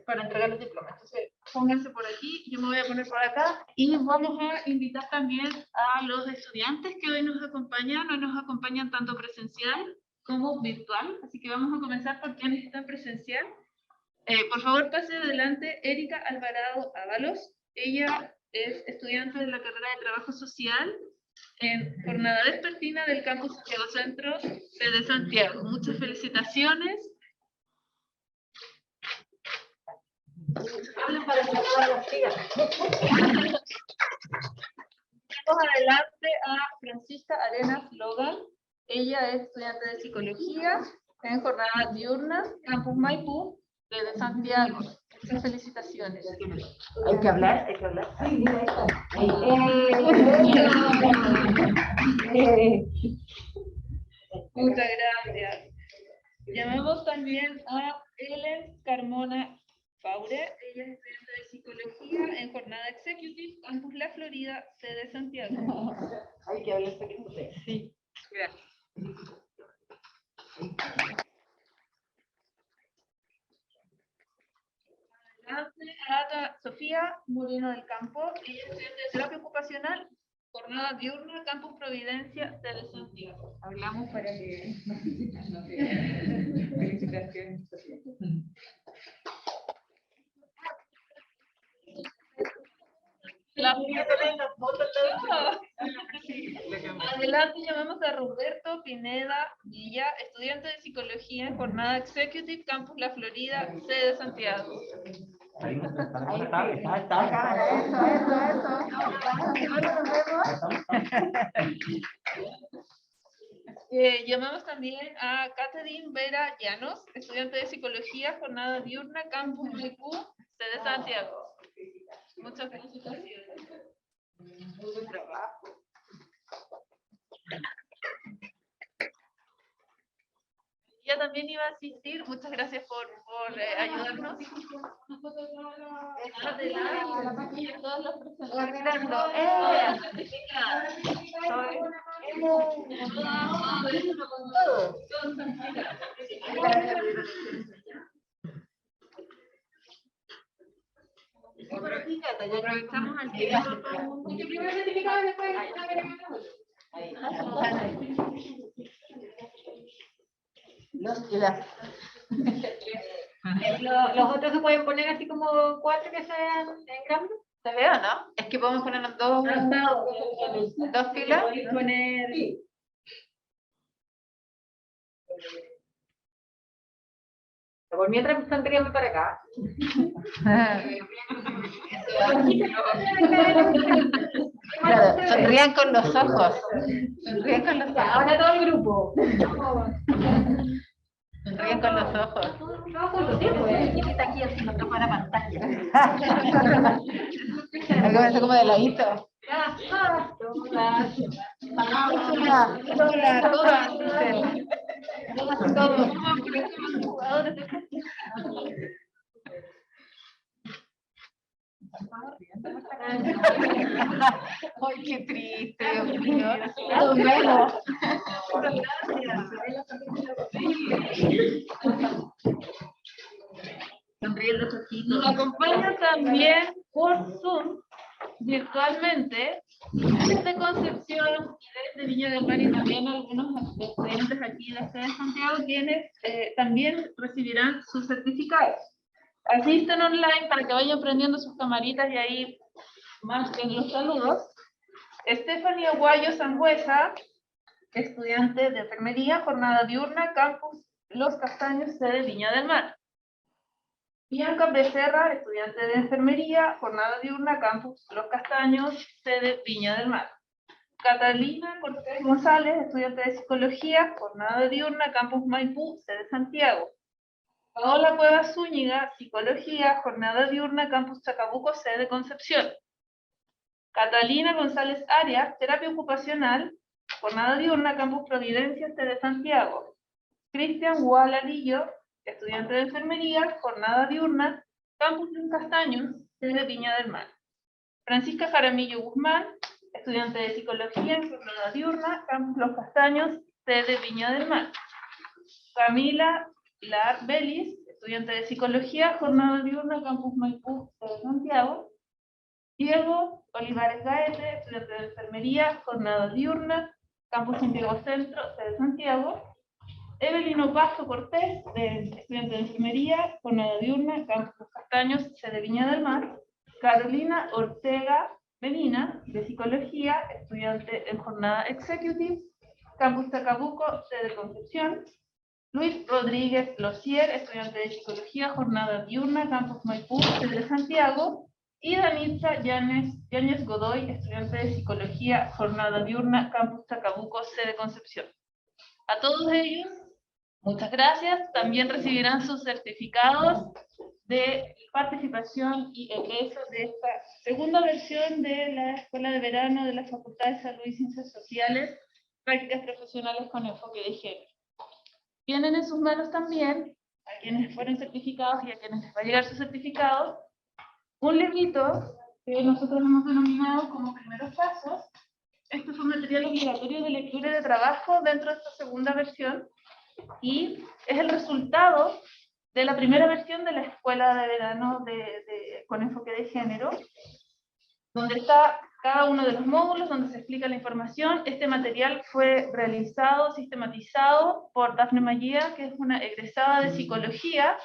[SPEAKER 5] para entregar los diplomas. Entonces, pónganse por aquí, yo me voy a poner por acá y vamos a invitar también a los estudiantes que hoy nos acompañan tanto presencial como virtual, así que vamos a comenzar por quienes están presencial. Por favor, pase adelante Erika Alvarado Ábalos. Ella es estudiante de la carrera de Trabajo Social en jornada vespertina del campus Santiago Centro de Santiago. Muchas felicitaciones. Hablen para que las sigan. Vamos adelante a Francisca Arenas Logan. Ella es estudiante de psicología en jornada diurna, Campus Maipú, desde Santiago. Muchas felicitaciones.
[SPEAKER 6] Hay que hablar. Sí, mira, ahí
[SPEAKER 5] Muchas gracias. Llamamos también a Ellen Carmona Faure. Ella es estudiante de psicología en jornada executive, Campus La Florida, sede Santiago.
[SPEAKER 6] Hay que hablar para que no se.
[SPEAKER 5] Sí, gracias. A Sofía Moreno del Campo, ella es estudiante de terapia ocupacional, jornada diurna, Campus Providencia, sede Santiago. Hablamos para que felicitaciones, Sofía. Adelante llamamos a Roberto Pineda Villa, estudiante de psicología en jornada executive, Campus La Florida, sede Santiago. Llamamos también a Catherine Vera Llanos, estudiante de psicología, jornada diurna, Campus Maipú, sede Santiago. Muchas felicitaciones. Muy buen trabajo. Ella también iba a asistir. Muchas gracias por ayudarnos. Todos los aprovechamos al
[SPEAKER 6] Los otros se pueden poner así como 4 que sean en grande.
[SPEAKER 5] ¿Se ve o no? Es que podemos poner dos filas.
[SPEAKER 6] Poner... Por mientras sonríen para acá.
[SPEAKER 5] Claro, sonrían con los ojos. Sonrían con los ojos.
[SPEAKER 6] Ahora todo el grupo.
[SPEAKER 5] Sonríen con los ojos.
[SPEAKER 6] Aquí haciendo toma la pantalla.
[SPEAKER 5] Algo me hace como de ladito. Ay, qué triste, Dios mío. Nos acompaña también por Zoom, virtualmente, desde Concepción y desde Viña del Mar, y también algunos estudiantes aquí de la sede de Santiago, quienes también recibirán sus certificados. Asisten online para que vayan prendiendo sus camaritas y ahí marquen los saludos. Estefanía Guayo Sangüesa, estudiante de enfermería, jornada diurna, campus Los Castaños, sede Viña del Mar. Bianca Becerra, estudiante de enfermería, jornada diurna, campus Los Castaños, sede Viña del Mar. Catalina Cortés González, estudiante de psicología, jornada diurna, campus Maipú, sede Santiago. Paola Cuevas Zúñiga, psicología, jornada diurna, campus Chacabuco, sede Concepción. Catalina González Arias, terapia ocupacional, jornada diurna, campus Providencia, sede Santiago. Cristian Gualalillo, estudiante de enfermería, jornada diurna, campus Los Castaños, sede Viña del Mar. Francisca Jaramillo Guzmán, estudiante de psicología, jornada diurna, campus Los Castaños, sede Viña del Mar. Camila Lar Belis, estudiante de psicología, jornada diurna, campus Maipú, sede Santiago. Diego Olivares Gaete, estudiante de enfermería, jornada diurna, campus Santiago Centro, sede Santiago. Evelino Paso Cortés, estudiante de enfermería, jornada diurna, campus Los Castaños, sede Viña del Mar. Carolina Ortega Benina, de psicología, estudiante en jornada executive, campus Chacabuco, sede Concepción. Luis Rodríguez Losier, estudiante de psicología, jornada diurna, campus Maipú, sede Santiago. Y Danitza Yáñez Godoy, estudiante de psicología, jornada diurna, campus Chacabuco, sede Concepción. A todos ellos, muchas gracias. También recibirán sus certificados de participación y egreso de esta segunda versión de la Escuela de Verano de la Facultad de Salud y Ciencias Sociales, Prácticas Profesionales con Enfoque de Género. Tienen en sus manos también, a quienes fueron certificados y a quienes les va a llegar sus certificados, un librito que nosotros hemos denominado como Primeros Pasos. Este es un material obligatorio de lectura y de trabajo dentro de esta segunda versión, y es el resultado de la primera versión de la Escuela de Verano con Enfoque de Género, donde está cada uno de los módulos, donde se explica la información. Este material fue realizado, sistematizado por Dafne Maguía, que es una egresada de psicología,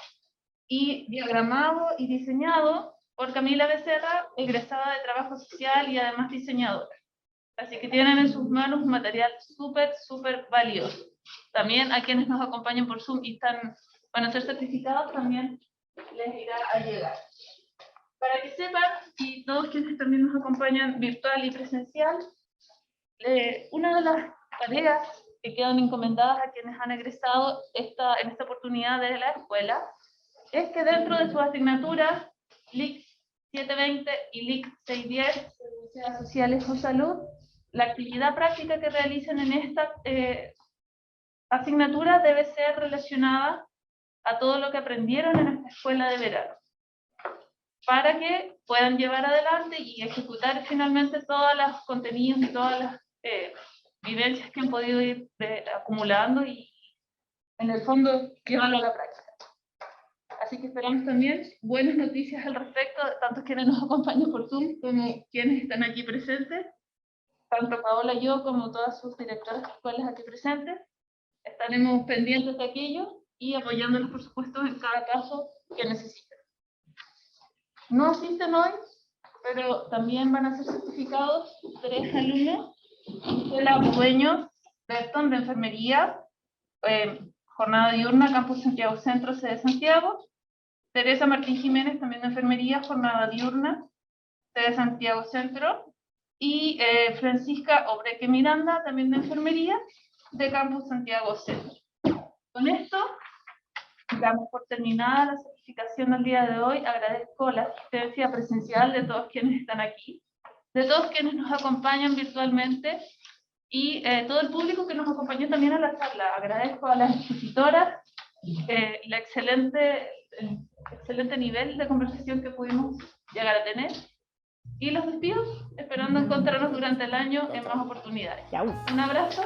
[SPEAKER 5] y diagramado y diseñado por Camila Becerra, egresada de trabajo social y además diseñadora. Así que tienen en sus manos un material súper valioso. También a quienes nos acompañan por Zoom y van a ser certificados, también les irá a llegar. Para que sepan, y todos quienes también nos acompañan virtual y presencial, una de las tareas que quedan encomendadas a quienes han egresado en esta oportunidad de la escuela es que dentro de sus asignaturas, LIC 720 y LIC 610, Servicios Sociales o Salud, la actividad práctica que realicen en esta asignatura debe ser relacionada a todo lo que aprendieron en esta escuela de verano, para que puedan llevar adelante y ejecutar finalmente todos los contenidos y todas las vivencias que han podido ir acumulando y en el fondo llevarlo a la práctica. Así que esperamos también buenas noticias al respecto, tanto quienes nos acompañan por Zoom como quienes están aquí presentes, tanto Paola y yo como todas sus directoras de escuelas aquí presentes. Estaremos pendientes de aquello y apoyándolos, por supuesto, en cada caso que necesiten. No asisten hoy, pero también van a ser certificados 3 alumnos: Gisela Bueño Berton, de Enfermería, jornada diurna, Campus Santiago Centro, sede Santiago; Teresa Martín Jiménez, también de Enfermería, jornada diurna, sede Santiago Centro; y Francisca Obreque Miranda, también de Enfermería, de Campus Santiago Centro. Con esto damos por terminada la certificación del día de hoy. Agradezco la asistencia presencial de todos quienes están aquí, de todos quienes nos acompañan virtualmente y todo el público que nos acompañó también a la charla. Agradezco a las expositoras el excelente nivel de conversación que pudimos llegar a tener. Y los despido, esperando encontrarnos durante el año en más oportunidades. Un abrazo.